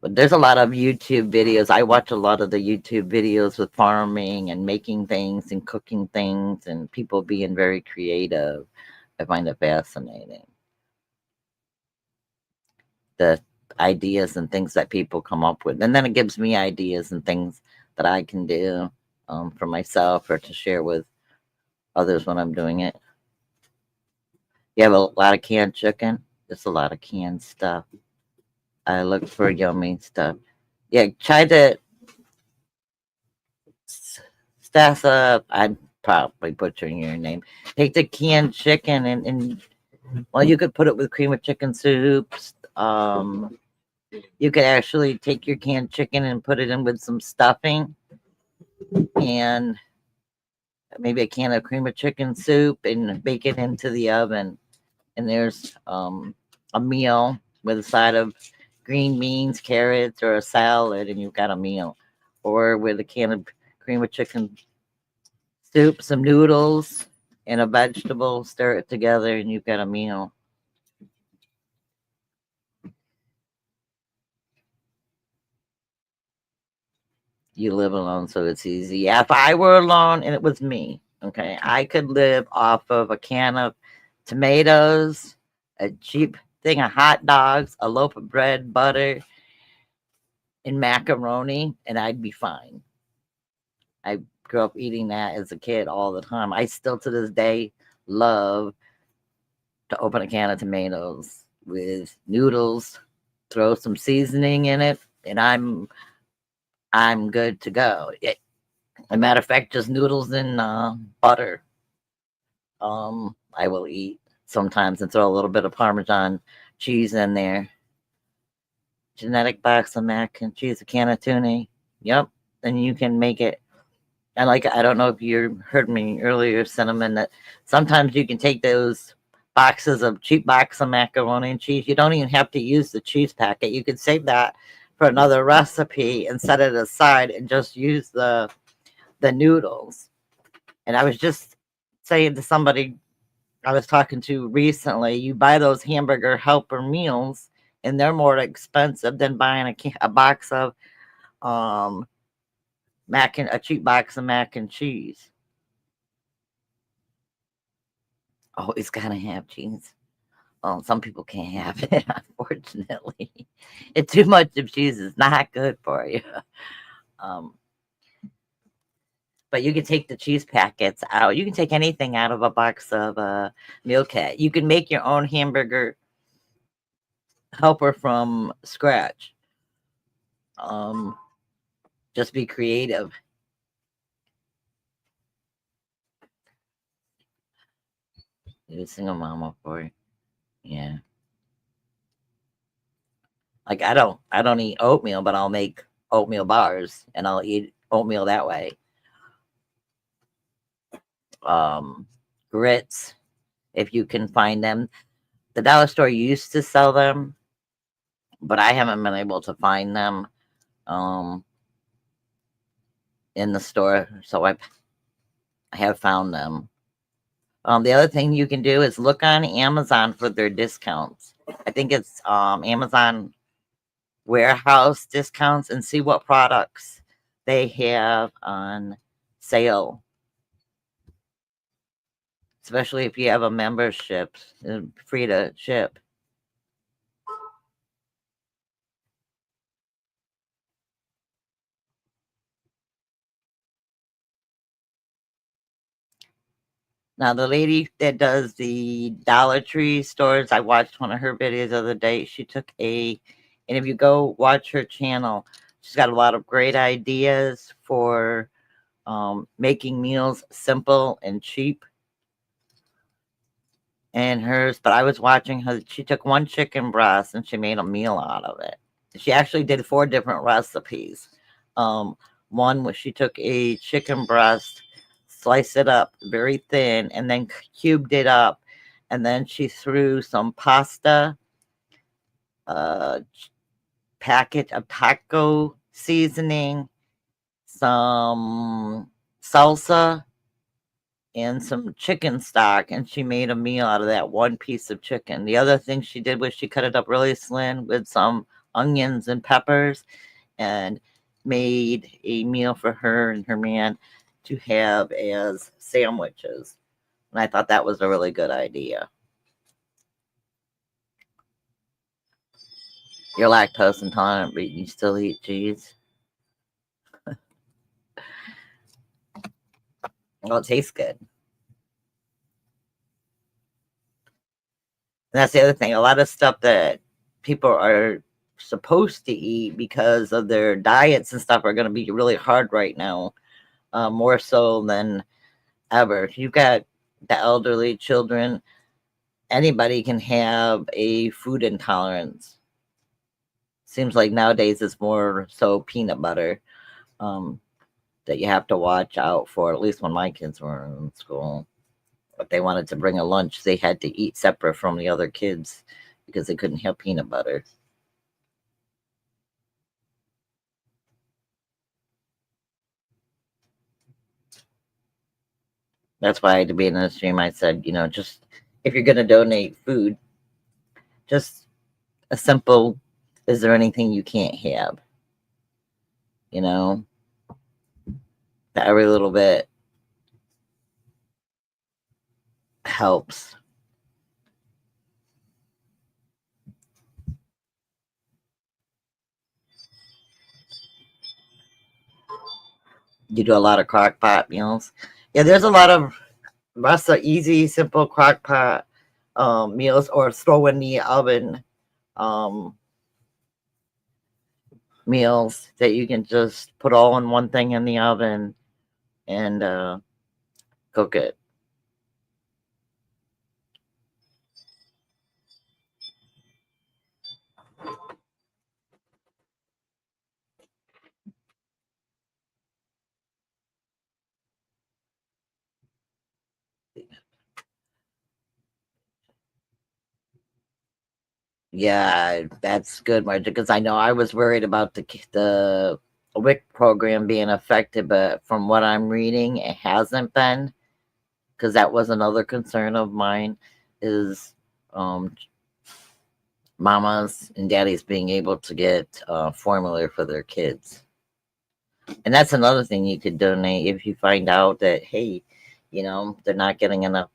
But there's a lot of YouTube videos. I watch a lot of the YouTube videos with farming and making things and cooking things and people being very creative. I find it fascinating. The ideas and things that people come up with. And then it gives me ideas and things that I can do for myself or to share with others when I'm doing it. You have a lot of canned chicken. There's a lot of canned stuff. I look for yummy stuff. Yeah, try to Stassa. I'm probably butchering your name. Take the canned chicken and well, you could put it with cream of chicken soups. You could actually take your canned chicken and put it in with some stuffing and maybe a can of cream of chicken soup and bake it into the oven. And there's a meal with a side of green beans, carrots, or a salad, and you've got a meal. Or with a can of cream of chicken soup, some noodles, and a vegetable, stir it together, and you've got a meal. You live alone, so it's easy. Yeah, if I were alone and it was me, okay, I could live off of a can of tomatoes, a cheap thing of hot dogs, a loaf of bread, butter, and macaroni, and I'd be fine. I grew up eating that as a kid all the time. I still to this day love to open a can of tomatoes with noodles, throw some seasoning in it, and I'm good to go. As a matter of fact, just noodles and butter. I will eat sometimes and throw a little bit of Parmesan cheese in there. Genetic box of mac and cheese, a can of tuna. Yep. And you can make it. And like, I don't know if you heard me earlier, Cinnamon, that sometimes you can take those boxes of cheap box of macaroni and cheese. You don't even have to use the cheese packet. You could save that for another recipe and set it aside and just use the noodles. And I was just saying to somebody I was talking to recently, you buy those hamburger helper meals, and they're more expensive than buying a box of um a cheap box of mac and cheese. Always gotta have cheese. Well, some people can't have it, unfortunately. It's too much of cheese is not good for you. Um, but you can take the cheese packets out. You can take anything out of a box of meal kit. You can make your own hamburger helper from scratch. Um, just be creative. Do a single mama for you. Yeah. Like I don't eat oatmeal, but I'll make oatmeal bars and I'll eat oatmeal that way. Um, Grits, if you can find them. The dollar store used to sell them, but I haven't been able to find them um in the store. So I have found them. The other thing you can do is look on Amazon for their discounts. I think it's Amazon warehouse discounts and see what products they have on sale, especially if you have a membership, free to ship. Now, the lady that does the Dollar Tree stores, I watched one of her videos the other day. She took and if you go watch her channel, she's got a lot of great ideas for making meals simple and cheap. And hers, but I was watching her. She took one chicken breast and she made a meal out of it. She actually did 4 different recipes. Um, One was she took a chicken breast, sliced it up very thin, and then cubed it up, and then she threw some pasta, uh, packet of taco seasoning, some salsa, and some chicken stock, and she made a meal out of that one piece of chicken. The other thing she did was she cut it up really slim with some onions and peppers and made a meal for her and her man to have as sandwiches. And I thought that was a really good idea. You're lactose intolerant, but you still eat cheese. Well, it tastes good. And that's the other thing. A lot of stuff that people are supposed to eat because of their diets and stuff are going to be really hard right now, more so than ever. You've got the elderly, children, anybody can have a food intolerance. Seems like nowadays it's more so peanut butter um, that you have to watch out for. At least when my kids were in school, if they wanted to bring a lunch, they had to eat separate from the other kids because they couldn't have peanut butter. That's why I had to be in the stream. I said, just if you're going to donate food, just a simple, is there anything you can't have? You know, every little bit helps. You do a lot of crock pot meals. Yeah, there's a lot of lots of easy, simple crock pot meals or throw in the oven um, meals that you can just put all in one thing in the oven and cook it. Yeah, that's good, Margie, because I know I was worried about the WIC program being affected, but from what I'm reading, it hasn't been, because that was another concern of mine, is um, mamas and daddies being able to get formula for their kids. And that's another thing you could donate if you find out that, hey, they're not getting enough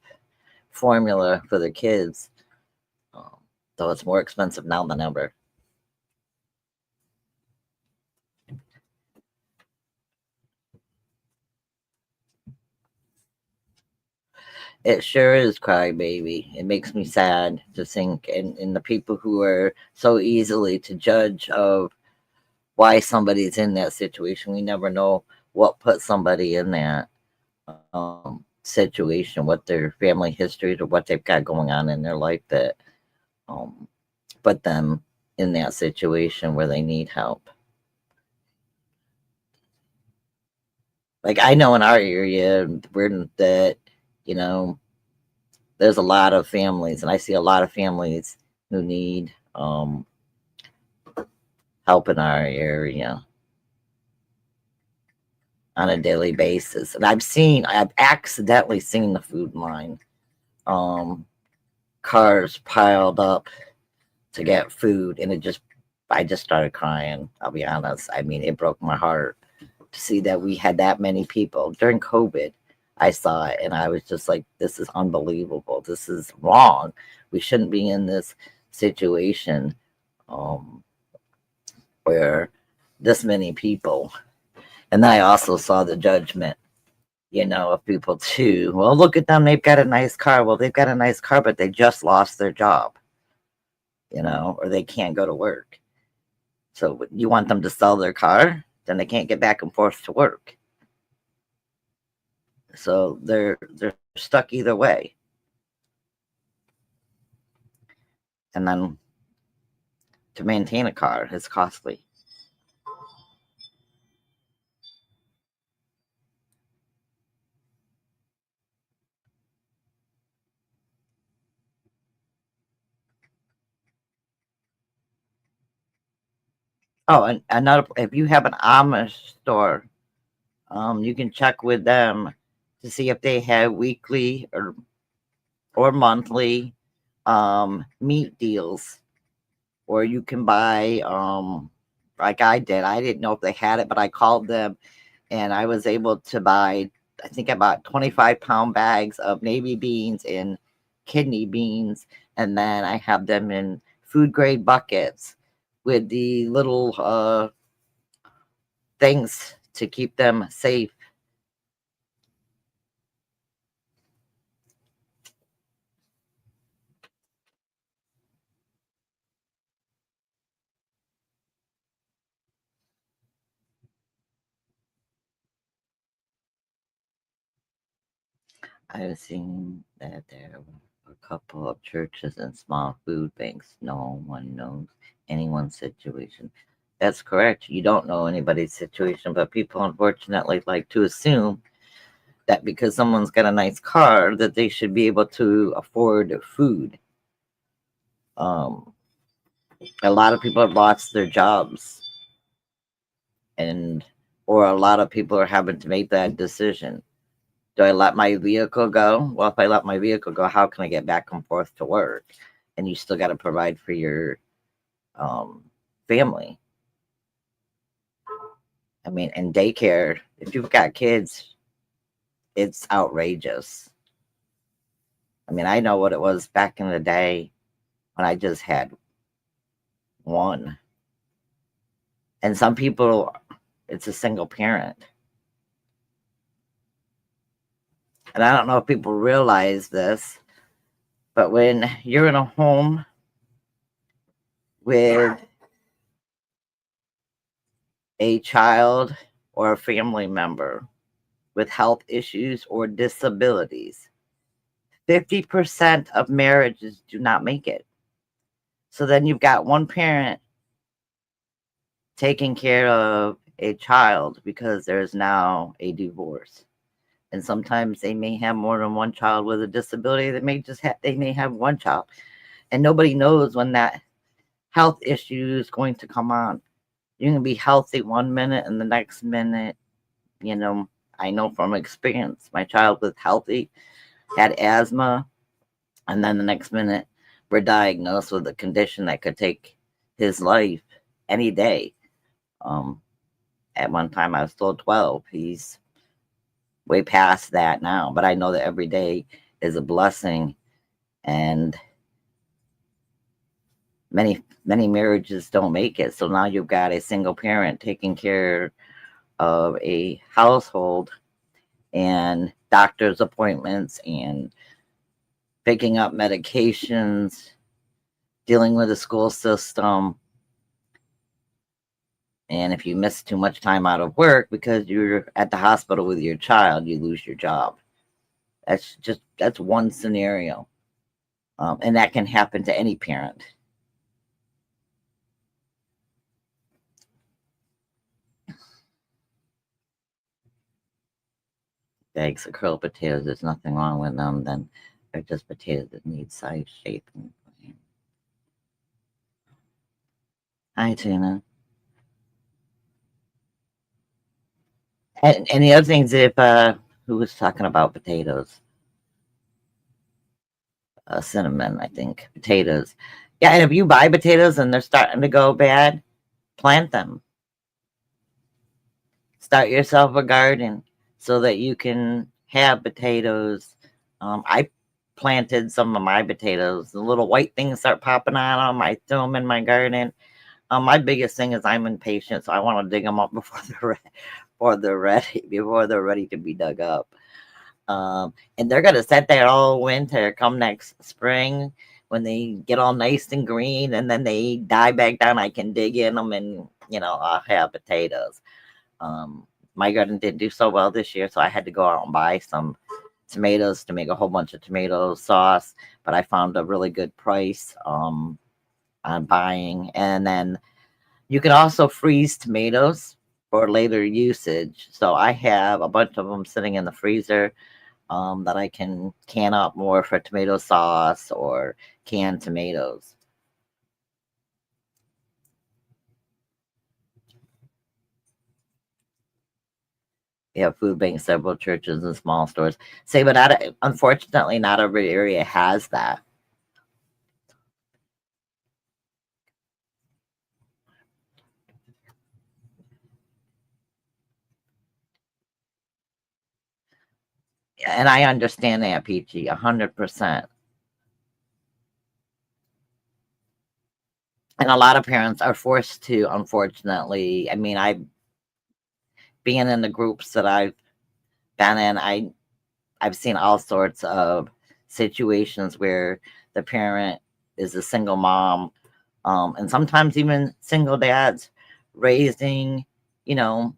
formula for their kids. Um, though it's more expensive now than ever. It sure is, crybaby. It makes me sad to think, and the people who are so easily to judge of why somebody's in that situation. We never know what put somebody in that situation, what their family history or what they've got going on in their life that um, put them in that situation where they need help. Like I know in our area, we're that you know there's a lot of families, and I see a lot of families who need help in our area on a daily basis. And I've accidentally seen the food line, um, cars piled up to get food, and I just started crying. I'll be honest. I mean, it broke my heart to see that we had that many people during COVID. I saw it and I was just like, this is unbelievable. This is wrong. We shouldn't be in this situation um, where this many people. And then I also saw the judgment, of people too. Well, look at them. They've got a nice car. Well, they've got a nice car, but they just lost their job, or they can't go to work. So you want them to sell their car? Then they can't get back and forth to work. So they're stuck either way. And then to maintain a car is costly. Oh, and another, if you have an Amish store, you can check with them to see if they have weekly or monthly meat deals, or you can buy like I did. I didn't know if they had it, but I called them and I was able to buy, I think I bought 25-pound bags of navy beans and kidney beans, and then I have them in food grade buckets with the little things to keep them safe. I've seen that there are a couple of churches and small food banks. No one knows anyone's situation. That's correct. You don't know anybody's situation, but people unfortunately like to assume that because someone's got a nice car, that they should be able to afford food. Um, a lot of people have lost their jobs, and or a lot of people are having to make that decision. Do I let my vehicle go? Well, if I let my vehicle go, how can I get back and forth to work? And you still got to provide for your um, family. I mean, and daycare, if you've got kids, it's outrageous. I mean, I know what it was back in the day when I just had one. And some people, it's a single parent. And I don't know if people realize this, but when you're in a home with a child or a family member with health issues or disabilities, 50% of marriages do not make it. So then you've got one parent taking care of a child because there's now a divorce. And sometimes they may have more than one child with a disability. They may have one child. And nobody knows when that health issues going to come on. You can be healthy one minute and the next minute, you know, I know from experience, my child was healthy, had asthma, and then the next minute we're diagnosed with a condition that could take his life any day. Um, at one time I was still 12. He's way past that now, but I know that every day is a blessing, and many marriages don't make it. So now you've got a single parent taking care of a household and doctor's appointments and picking up medications, dealing with the school system. And if you miss too much time out of work because you're at the hospital with your child, you lose your job. That's one scenario. And that can happen to any parent. Bags of curled potatoes, there's nothing wrong with them. Then they're just potatoes that need size, shape, and hi, Tina. And the other things, if who was talking about potatoes? Cinnamon, I think. Potatoes. Yeah, and if you buy potatoes and they're starting to go bad, plant them. Start yourself a garden so that you can have potatoes. I planted some of my potatoes. The little white things start popping on them. I throw them in my garden. My biggest thing is I'm impatient, so I want to dig them up before they're ready to be dug up. And they're gonna sit there all winter. Come next spring, when they get all nice and green, and then they die back down, I can dig in them, and I'll have potatoes. My garden didn't do so well this year, so I had to go out and buy some tomatoes to make a whole bunch of tomato sauce. But I found a really good price on buying, and then you can also freeze tomatoes for later usage. So I have a bunch of them sitting in the freezer that I can up more for tomato sauce or canned tomatoes. We have food banks, several churches, and small stores. Say, but unfortunately, not every area has that. And I understand that, Peachy, 100%. And a lot of parents are forced to, unfortunately. I mean, I being in the groups that I've been in, I've seen all sorts of situations where the parent is a single mom, and sometimes even single dads raising, you know,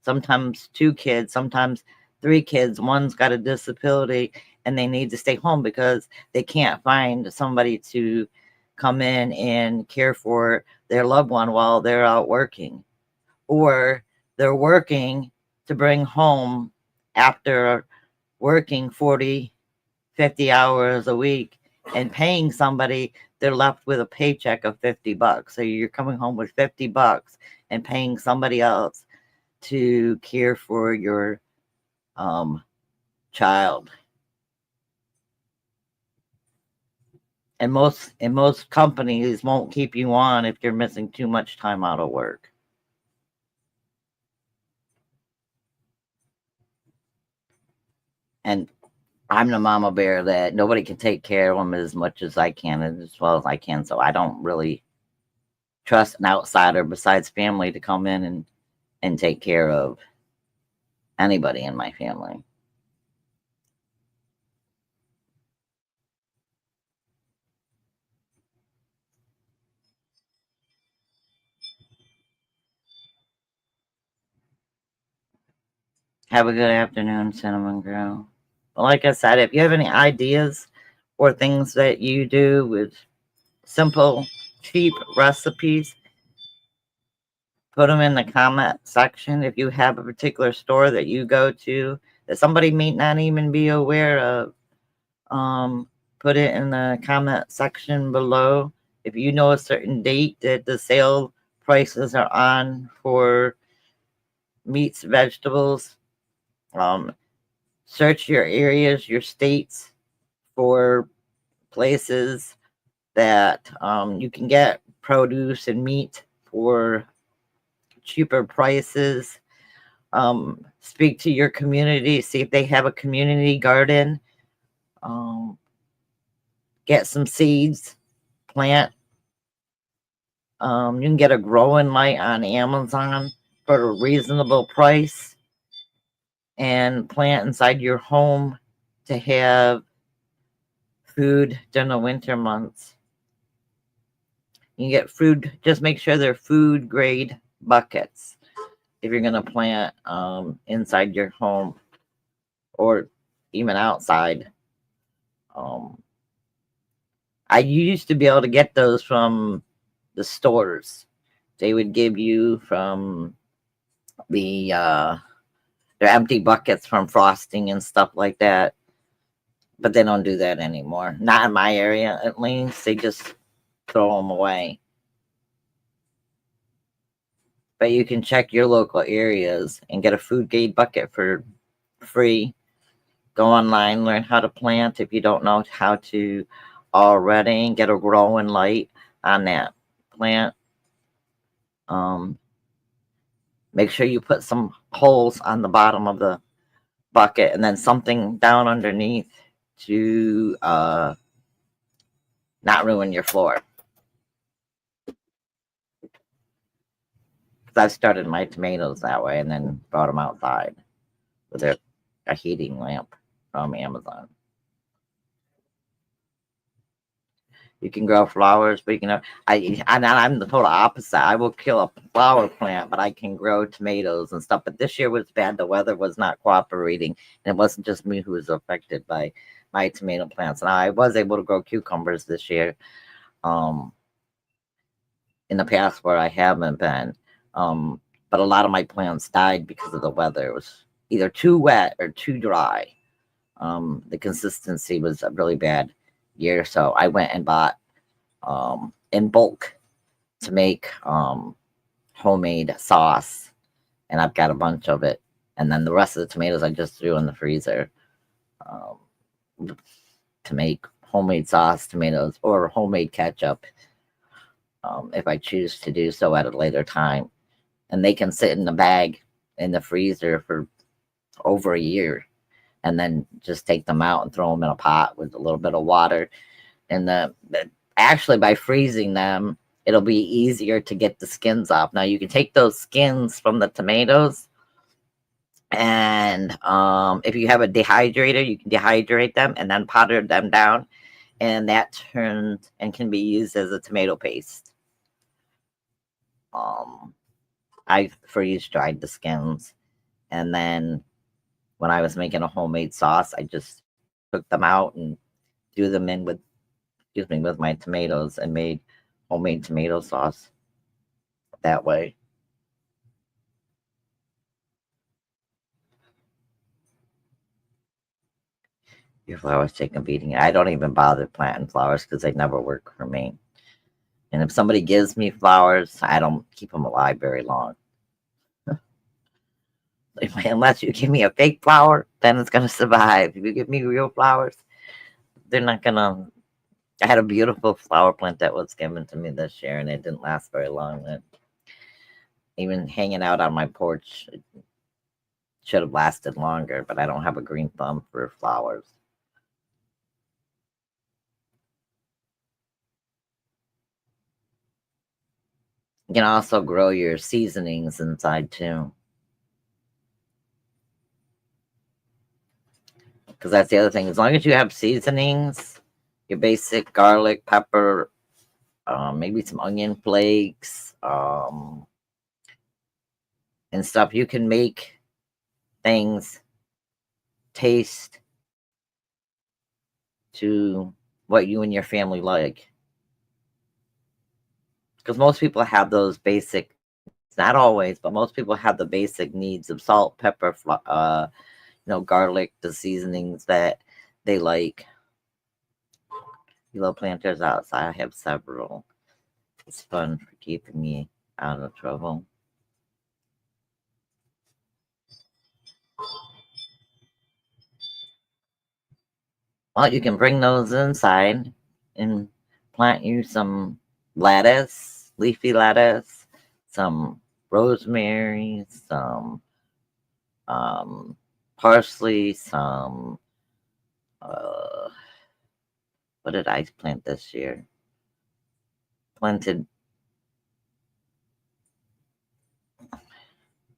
sometimes two kids, sometimes three kids. One's got a disability and they need to stay home because they can't find somebody to come in and care for their loved one while they're out working, or they're working to bring home after working 40, 50 hours a week and paying somebody. They're left with a paycheck of $50. So you're coming home with $50 and paying somebody else to care for your um, child. And most companies won't keep you on if you're missing too much time out of work. And I'm the mama bear that nobody can take care of them as much as I can and as well as I can. So I don't really trust an outsider besides family to come in and take care of anybody in my family. Have a good afternoon, Cinnamon Girl. But like I said, if you have any ideas or things that you do with simple, cheap recipes, put them in the comment section. If you have a particular store that you go to that somebody may not even be aware of, put it in the comment section below If you know a certain date that the sale prices are on for meats, vegetables, um, search your areas, your states for places that you can get produce and meat for cheaper prices. Speak to your community, see if they have a community garden. Um, get some seeds, plant. You can get a growing light on Amazon for a reasonable price and plant inside your home to have food during the winter months. You can get food, just make sure they're food grade buckets if you're going to plant inside your home or even outside. Um, I used to be able to get those from the stores. They would give you from the their empty buckets from frosting and stuff like that. But they don't do that anymore. Not in my area, at least. They just throw them away. But you can check your local areas and get a food grade bucket for free. Go online, learn how to plant if you don't know how to already, and get a growing light on that plant. Um, Make sure you put some holes on the bottom of the bucket and then something down underneath to not ruin your floor. Because I've started my tomatoes that way and then brought them outside with a heating lamp from Amazon. You can grow flowers, but you can. I'm the total opposite. I will kill a flower plant, but I can grow tomatoes and stuff. But this year was bad. The weather was not cooperating, and it wasn't just me who was affected by my tomato plants. And I was able to grow cucumbers this year. Um, in the past where I haven't been, but a lot of my plants died because of the weather. It was either too wet or too dry. The consistency was a really bad year, so I went and bought in bulk to make homemade sauce, and I've got a bunch of it. And then the rest of the tomatoes I just threw in the freezer to make homemade sauce, tomatoes, or homemade ketchup if I choose to do so at a later time. And they can sit in the bag in the freezer for over a year, and then just take them out and throw them in a pot with a little bit of water. And actually, by freezing them, it'll be easier to get the skins off. Now, you can take those skins from the tomatoes, and if you have a dehydrator, you can dehydrate them and then powder them down, and that turns and can be used as a tomato paste. I freeze dried the skins, and then when I was making a homemade sauce, I just took them out and threw them in with, with my tomatoes and made homemade tomato sauce that way. Your flowers take a beating. I don't even bother planting flowers because they never work for me. And if somebody gives me flowers, I don't keep them alive very long. Unless you give me a fake flower, then it's going to survive. If you give me real flowers, they're not going to. I had a beautiful flower plant that was given to me this year, and it didn't last very long. Even hanging out on my porch, it should have lasted longer, but I don't have a green thumb for flowers. You can also grow your seasonings inside too. Because that's the other thing. As long as you have seasonings, your basic garlic, pepper, maybe some onion flakes, and stuff, you can make things taste to what you and your family like. Because most people have those basic, not always, but most people have the basic needs of salt, pepper, garlic, the seasonings that they like. You love planters outside. I have several. It's fun for keeping me out of trouble. Well, you can bring those inside and plant you some lettuce, leafy lettuce, some rosemary, some um, parsley, some uh, what did I plant this year? Planted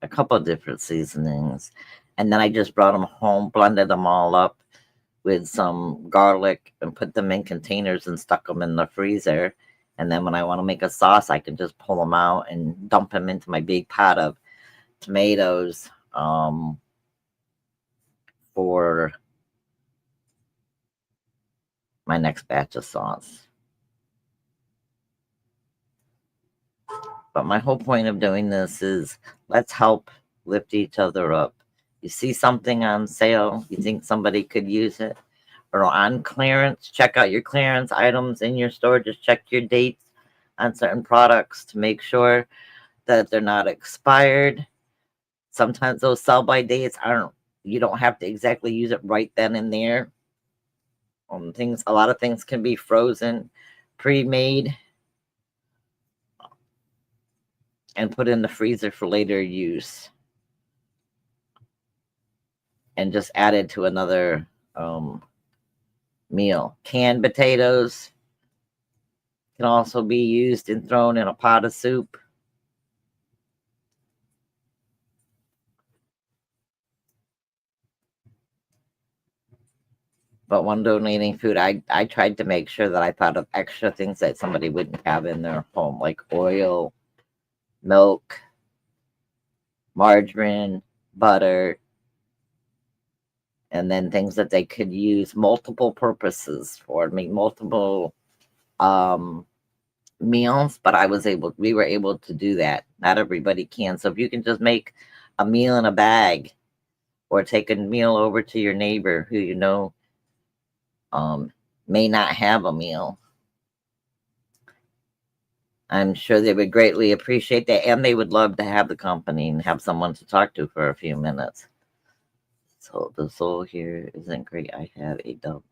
a couple of different seasonings, and then I just brought them home, blended them all up with some garlic, and put them in containers and stuck them in the freezer. And then when I want to make a sauce, I can just pull them out and dump them into my big pot of tomatoes for my next batch of sauce. But my whole point of doing this is let's help lift each other up. You see something on sale, you think somebody could use it, or on clearance, check out your clearance items in your store. Just check your dates on certain products to make sure that they're not expired. Sometimes those sell by dates aren't, you don't have to exactly use it right then and there. Things, a lot of things can be frozen, pre-made, and put in the freezer for later use, and just added to another meal. Canned potatoes can also be used and thrown in a pot of soup. But when donating food, I tried to make sure that I thought of extra things that somebody wouldn't have in their home, like oil, milk, margarine, butter, and then things that they could use multiple purposes for, make multiple um, meals. But we were able to do that. Not everybody can. So if you can just make a meal in a bag, or take a meal over to your neighbor who you know may not have a meal, I'm sure they would greatly appreciate that, and they would love to have the company and have someone to talk to for a few minutes. So the soul here isn't great. I have a double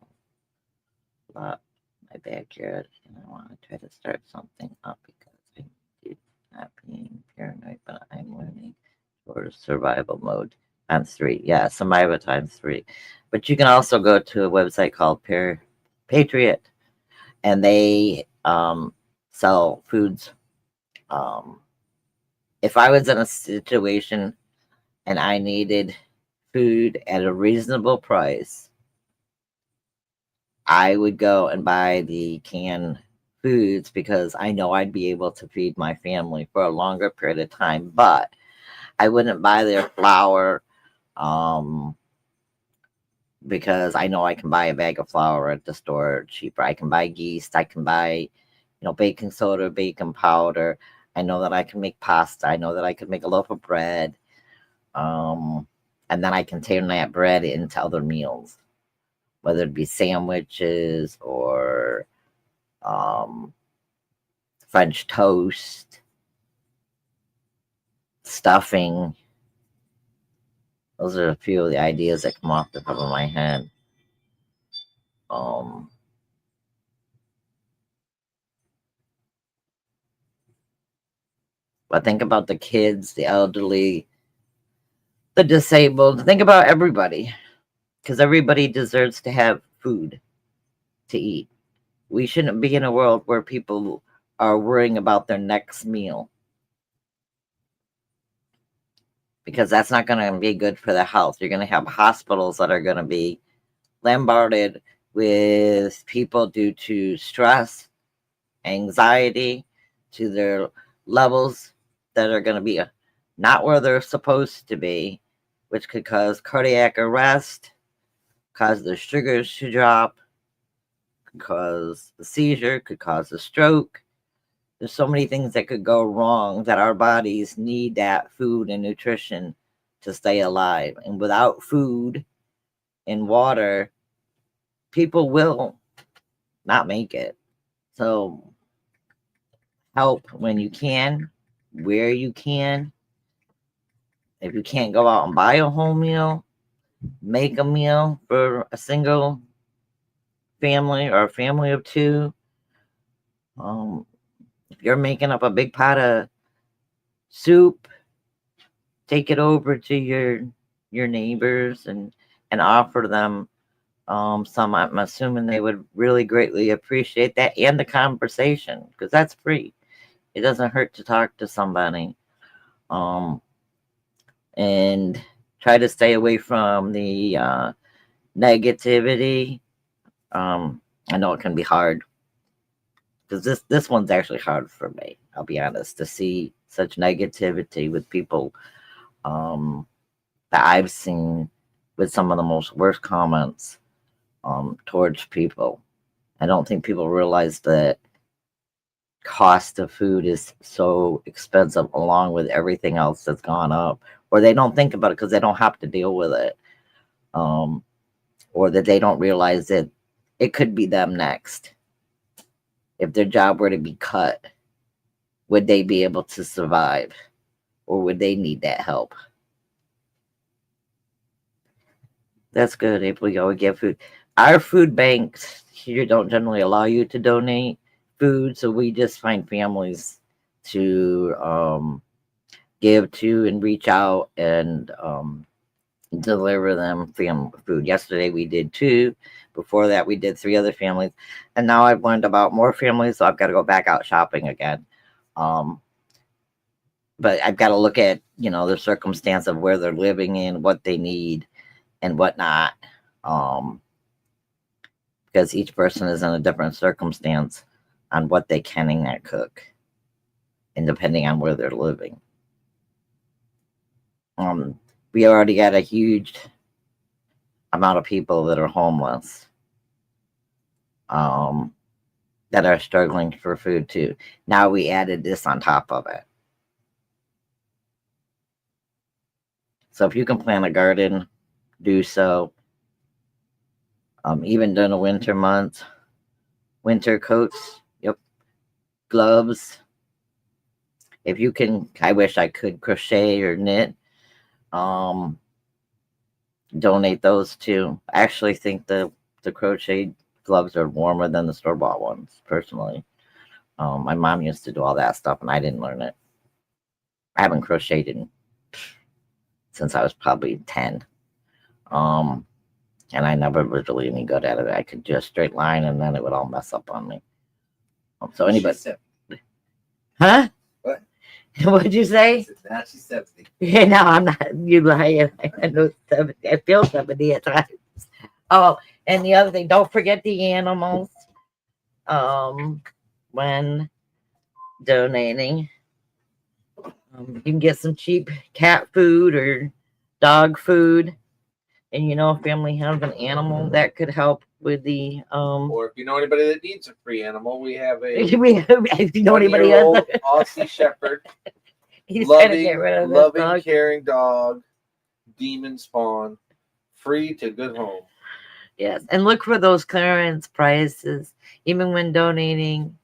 lot in my backyard, and I want to try to start something up because I did not being paranoid, but I'm learning for survival mode times three. Yeah, survival times three. But you can also go to a website called Patriot, and they sell foods. Um, if I was in a situation and I needed food at a reasonable price, I would go and buy the canned foods because I know I'd be able to feed my family for a longer period of time. But I wouldn't buy their flour um, because I know I can buy a bag of flour at the store cheaper. I can buy yeast. I can buy, baking soda, baking powder. I know that I can make pasta. I know that I can make a loaf of bread. Um, and then I can turn that bread into other meals, whether it be sandwiches or um, French toast, stuffing. Those are a few of the ideas that come off the top of my head. Um, but think about the kids, the elderly, the disabled. Think about everybody, because everybody deserves to have food to eat. We shouldn't be in a world where people are worrying about their next meal, because that's not going to be good for the health. You're going to have hospitals that are going to be bombarded with people due to stress, anxiety, to their levels that are going to be not where they're supposed to be, which could cause cardiac arrest, cause their sugars to drop, could cause a seizure, could cause a stroke. There's so many things that could go wrong, that our bodies need that food and nutrition to stay alive. And without food and water, people will not make it. So help when you can, where you can. If you can't go out and buy a whole meal, make a meal for a single family or a family of two. Um, if you're making up a big pot of soup, take it over to your neighbors and offer them some. I'm assuming they would really greatly appreciate that and the conversation because that's free. It doesn't hurt to talk to somebody. Um, and try to stay away from the negativity. I know it can be hard because this one's actually hard for me. I'll be honest, to see such negativity with people that I've seen with some of the most worst comments towards people. I don't think people realize that cost of food is so expensive along with everything else that's gone up, or they don't think about it because they don't have to deal with it, um, or that they don't realize that it could be them next. If their job were to be cut, would they be able to survive, or would they need that help? That's good. If we go get food, our food banks here don't generally allow you to donate food, so we just find families to give to and reach out and deliver them food. Yesterday we did two. Before that we did three other families, and now I've learned about more families, so I've got to go back out shopping again. Um, but I've got to look at the circumstance of where they're living in, what they need, and whatnot. Um, because each person is in a different circumstance on what they can and can't cook, and depending on where they're living. We already got a huge amount of people that are homeless, um, that are struggling for food too. Now we added this on top of it. So if you can plant a garden, do so. Even during the winter months, winter coats, yep, gloves. If you can, I wish I could crochet or knit. Um, Donate those too. I actually think the crochet gloves are warmer than the store bought ones. Personally, my mom used to do all that stuff, and I didn't learn it. I haven't crocheted since I was probably 10. Um, and I never was really any good at it. I could do a straight line, and then it would all mess up on me. So anybody, huh? What? What'd you say? Now she's 70. Yeah, no, I'm not. You lying. I know 70. I feel 70 at times. Oh, and the other thing, don't forget the animals. When donating, you can get some cheap cat food or dog food, and a family has an animal that could help with the or if you know anybody that needs a free animal, we have a if you know anybody else Aussie Shepherd. He's trying to get rid of this dog. Caring dog, demon spawn, free to good home. Yes, and look for those clearance prices. Even when donating,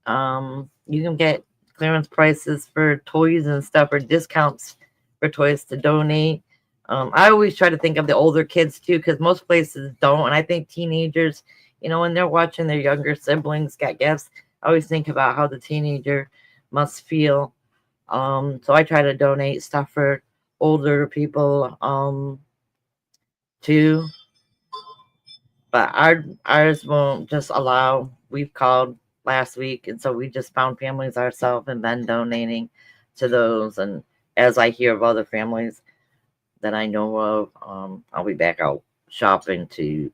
you can get clearance prices for toys and stuff, or discounts for toys to donate. I always try to think of the older kids too, because most places don't. And I think teenagers, when they're watching their younger siblings get gifts, I always think about how the teenager must feel. So I try to donate stuff for older people too. But ours won't just allow. We've called last week, and so we just found families ourselves and been donating to those. And as I hear of other families that I know of, I'll be back out shopping to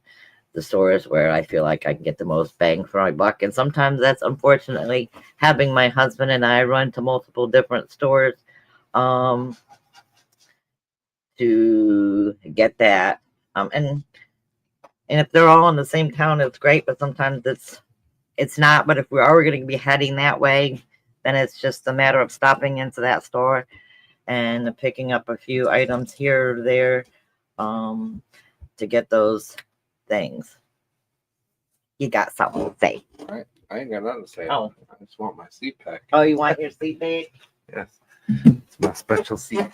the stores where I feel like I can get the most bang for my buck. And sometimes that's unfortunately having my husband and I run to multiple different stores to get that. And if they're all in the same town, it's great, but sometimes it's not. But if we are going to be heading that way, then it's just a matter of stopping into that store and picking up a few items here or there to get those things. You got something to say? I ain't got nothing to say. Oh. I just want my seat back. Oh, you want your seat back? Yes. It's my special seat.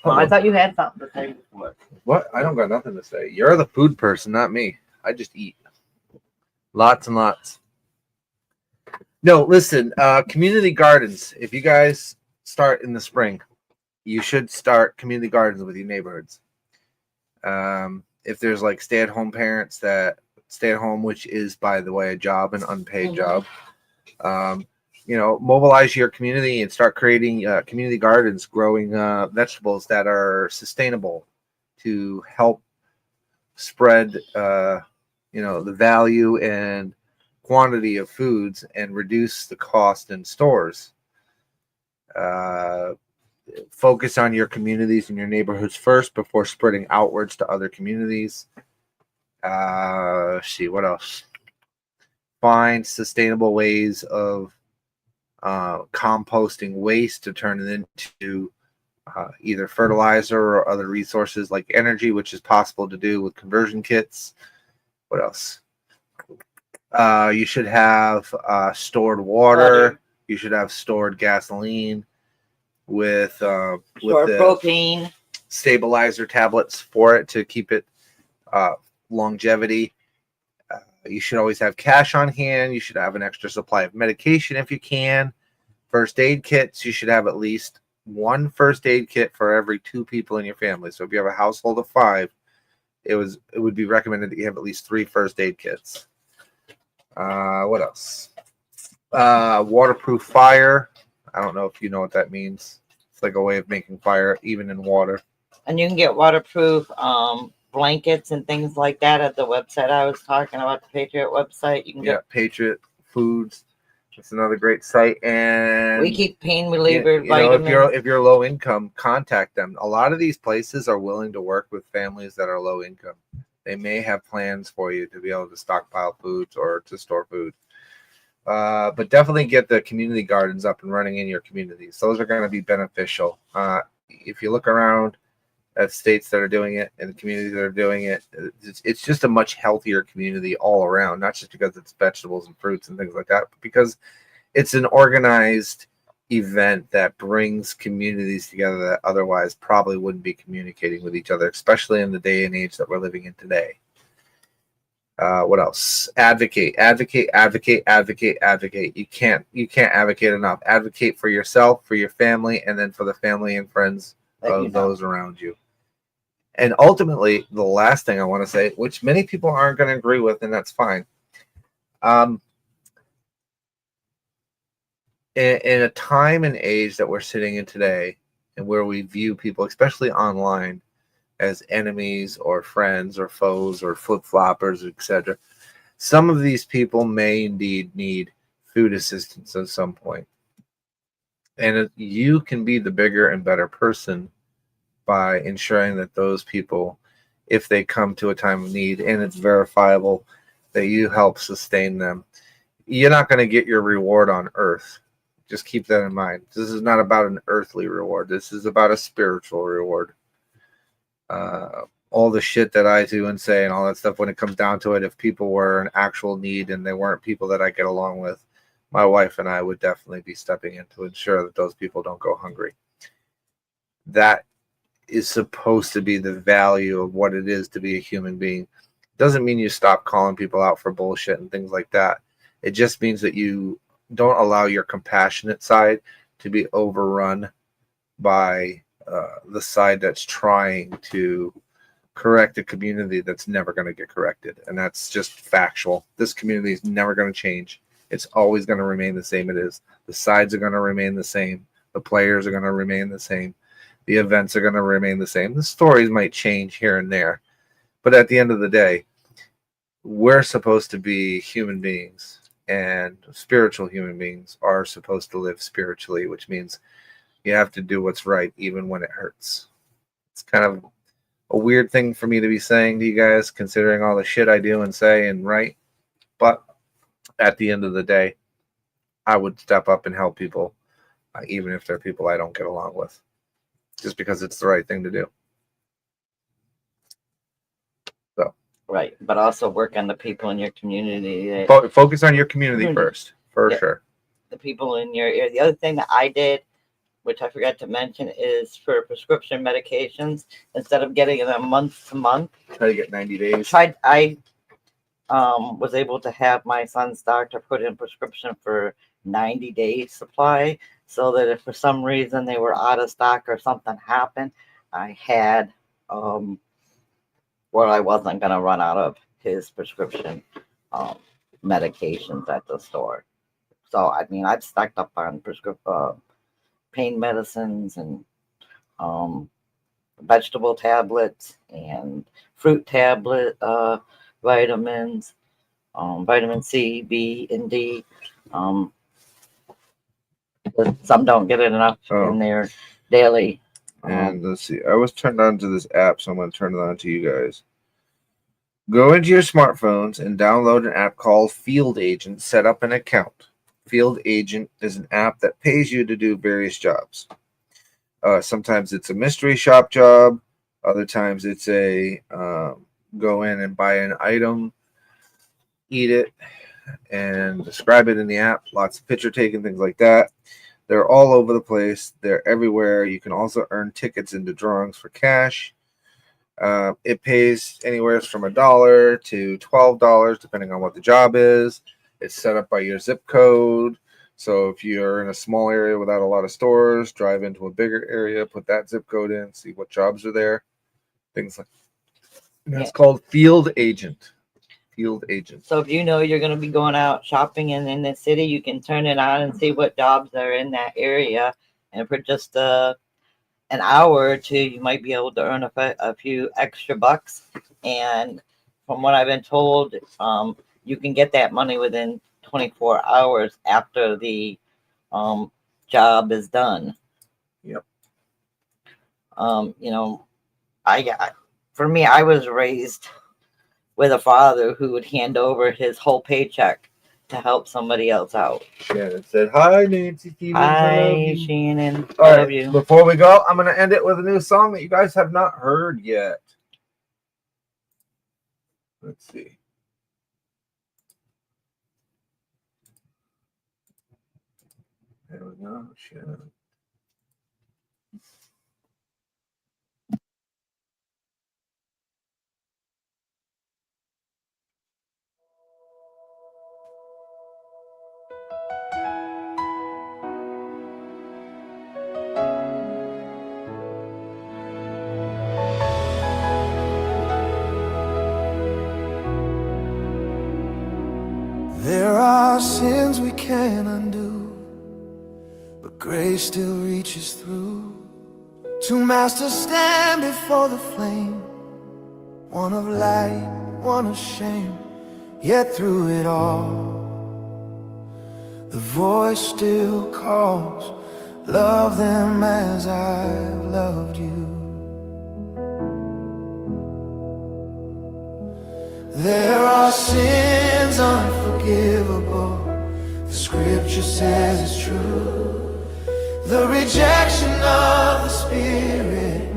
Well, I thought you had something to say before. What? I don't got nothing to say. You're the food person, not me. I just eat. Lots and lots. No, listen, community gardens. If you guys start in the spring, you should start community gardens with your neighborhoods. If there's like stay-at-home parents that stay at home, which is, by the way, a job, an unpaid job, mobilize your community and start creating community gardens, growing vegetables that are sustainable to help spread, the value and quantity of foods and reduce the cost in stores. Focus on your communities and your neighborhoods first before spreading outwards to other communities. Let's see, what else? Find sustainable ways of composting waste to turn it into either fertilizer or other resources like energy, which is possible to do with conversion kits. What else? You should have stored water. You should have stored gasoline with the propane stabilizer tablets for it to keep it longevity. You should always have cash on hand. You should have an extra supply of medication if you can. First aid kits. You should have at least one first aid kit for every 2 people in your family. So if you have a household of 5, it would be recommended that you have at least 3 first aid kits. What else? Waterproof fire. I don't know if you know what that means. It's like a way of making fire even in water. And you can get waterproof blankets and things like that at the website I was talking about, the Patriot website. You can get Patriot Foods. It's another great site, and we keep pain reliever vitamins. If you're low income, contact them. A lot of these places are willing to work with families that are low income. They may have plans for you to be able to stockpile foods or to store food. But definitely get the community gardens up and running in your communities. Those are going to be beneficial. If you look around at states that are doing it and the communities that are doing it, it's just a much healthier community all around, not just because it's vegetables and fruits and things like that, but because it's an organized event that brings communities together that otherwise probably wouldn't be communicating with each other, especially in the day and age that we're living in today. What else? Advocate. You can't advocate enough. Advocate for yourself, for your family, and then for the family and friends of those around you. And ultimately, the last thing I want to say, which many people aren't going to agree with, and that's fine. In a time and age that we're sitting in today, and where we view people, especially online, as enemies or friends or foes or flip-floppers, etc., some of these people may indeed need food assistance at some point. And you can be the bigger and better person by ensuring that those people, if they come to a time of need and it's verifiable that you help sustain them, you're not going to get your reward on earth. Just keep that in mind. This is not about an earthly reward. This is about a spiritual reward. All the shit that I do and say and all that stuff, when it comes down to it, if people were in actual need and they weren't people that I get along with, my wife and I would definitely be stepping in to ensure that those people don't go hungry. That is supposed to be the value of what it is to be a human being. Doesn't mean you stop calling people out for bullshit and things like that. It just means that you don't allow your compassionate side to be overrun by the side that's trying to correct a community that's never going to get corrected. And that's just factual. This community is never going to change. It's always going to remain the same it is. The sides are going to remain the same. The players are going to remain the same. The events are going to remain the same. The stories might change here and there. But at the end of the day, we're supposed to be human beings, and spiritual human beings are supposed to live spiritually, which means you have to do what's right even when it hurts. It's kind of a weird thing for me to be saying to you guys, considering all the shit I do and say and write. But at the end of the day, I would step up and help people, even if they're people I don't get along with, just because it's the right thing to do. So Right, but also work on the people in your community. Focus on your community first, for sure. The people in your area. The other thing that I did, which I forgot to mention, is for prescription medications. Instead of getting them month to month, try to get 90 days. I was able to have my son's doctor put in prescription for 90 days supply, so that if for some reason they were out of stock or something happened, I had where I wasn't going to run out of his prescription medications at the store. So I mean, I've stocked up on pain medicines and vegetable tablets and fruit tablet vitamins, vitamin C, B, and D. Some don't get enough in their daily. And let's see, I was turned on to this app, so I'm going to turn it on to you guys. Go into your smartphones and download an app called Field Agent. Set up an account. Field Agent is an app that pays you to do various jobs. Sometimes it's a mystery shop job. Other times it's a go in and buy an item, eat it, and describe it in the app. Lots of picture taking, things like that. They're all over the place. They're everywhere. You can also earn tickets into drawings for cash. It pays anywhere from $1 to $12, depending on what the job is. It's set up by your zip code. So if you're in a small area without a lot of stores, drive into a bigger area, put that zip code in, see what jobs are there, things like that. And that's called Field Agent. Field Agent. So if you know you're going to be going out shopping in the city, you can turn it on and see what jobs are in that area. And for just an hour or two, you might be able to earn a few extra bucks. And from what I've been told, you can get that money within 24 hours after the job is done. Yep. You know, I was raised with a father who would hand over his whole paycheck to help somebody else out. Shannon said, "Hi, Nancy Stevens. Hi, Shannon. I love you." Before we go, I'm going to end it with a new song that you guys have not heard yet. Let's see. There we go. Shannon. There are sins we can't undo, but grace still reaches through. Two masters stand before the flame, one of light, one of shame. Yet through it all, the voice still calls, love them as I've loved you. There are sins unforgivable, the scripture says it's true. The rejection of the Spirit,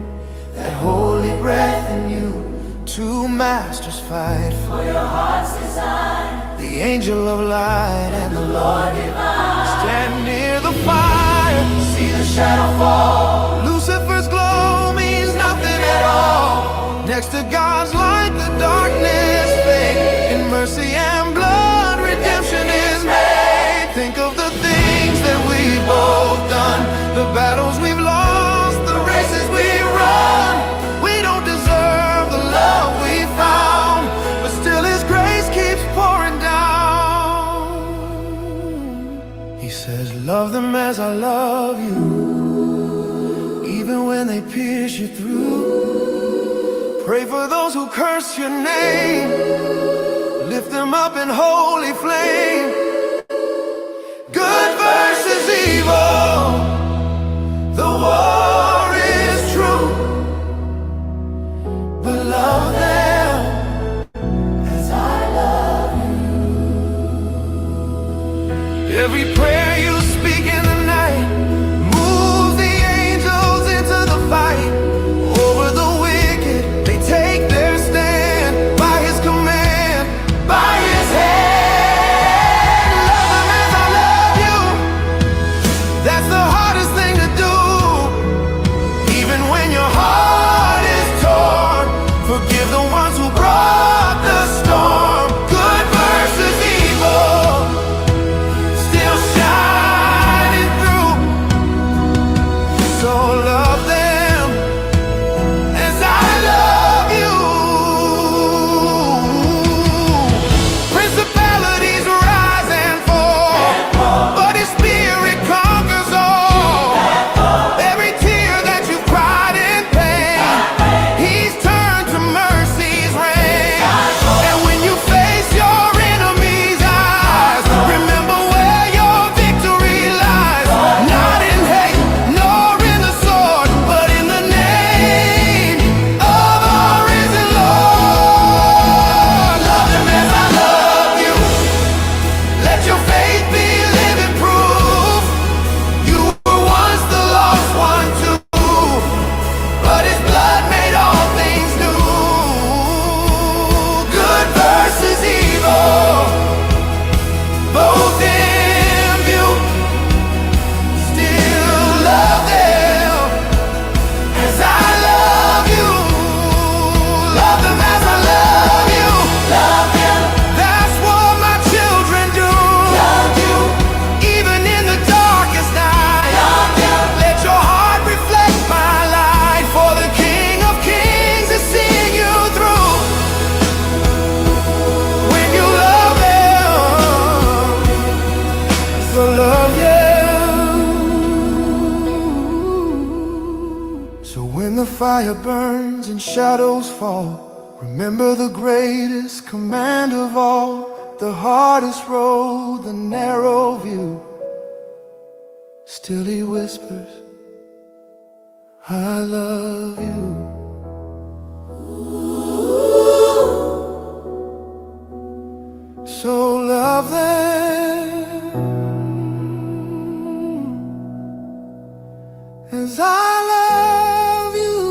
that holy breath in you. Two masters fight for your heart's design, the angel of light and the Lord divine. Stand near the fire, see the shadow fall. Lucifer's glow means nothing at all. Next to God's light, the darkness fades. In mercy and blood, redemption is made. Think of the things that we've both done, the battles we've lost, the races we run. We don't deserve the love we found, but still His grace keeps pouring down. He says, love them as I love you, even when they pierce you through. Pray for those who curse your name, lift them up in holy flame. Good versus evil, the war is true, but love them as I love you. Every prayer you speak in the night moves the angels into the fight. Over the wicked, they take their stand. By His fire burns and shadows fall, remember the greatest command of all, the hardest road, the narrow view. Still he whispers, I love you. So love them as I love you.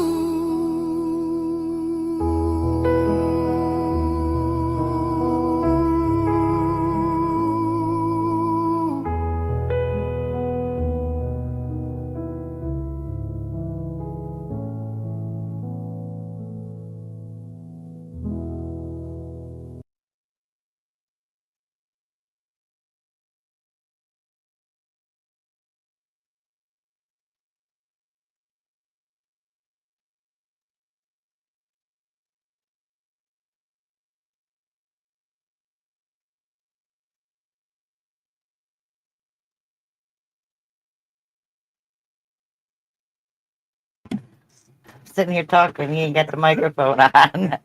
Sitting here talking, you ain't got the microphone on.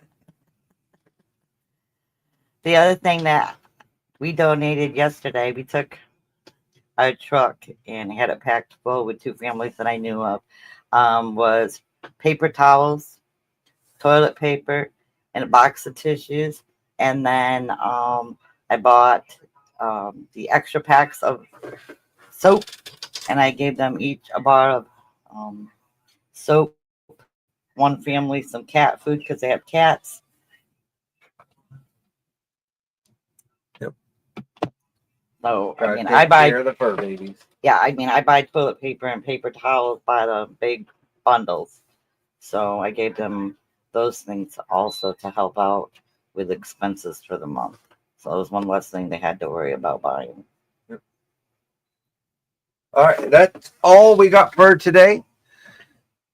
The other thing that we donated yesterday, we took a truck and had it packed full with 2 families that I knew of, was paper towels, toilet paper, and a box of tissues. And then I bought the extra packs of soap, and I gave them each a bar of soap. One family some cat food because they have cats. Yep. So I mean, I buy the fur babies. Yeah, I mean, I buy toilet paper and paper towels by the big bundles. So I gave them those things also to help out with expenses for the month. So it was one less thing they had to worry about buying. Yep. All right, that's all we got for today.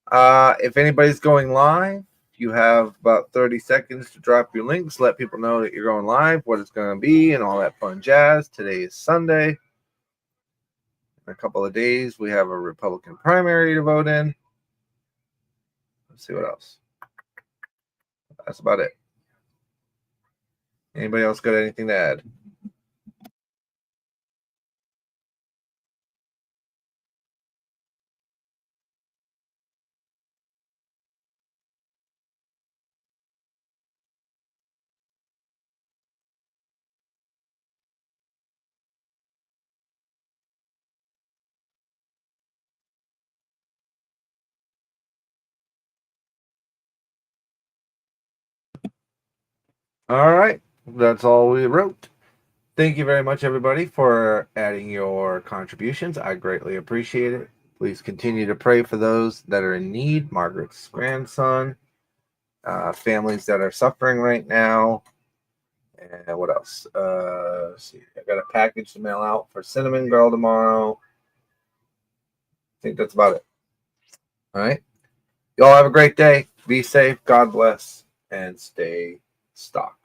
If anybody's going live, you have about 30 seconds to drop your links, let people know that you're going live, what it's going to be, and all that fun jazz. Today is Sunday. In a couple of days, we have a Republican primary to vote in. Let's see what else. That's about it. Anybody else got anything to add? All right, that's all we wrote. Thank you very much, everybody, for adding your contributions. I greatly appreciate it. Please continue to pray for those that are in need. Margaret's grandson, families that are suffering right now. And what else? Let's see. I got a package to mail out for Cinnamon Girl tomorrow. I think that's about it. All right. Y'all have a great day. Be safe. God bless. And stay stocked.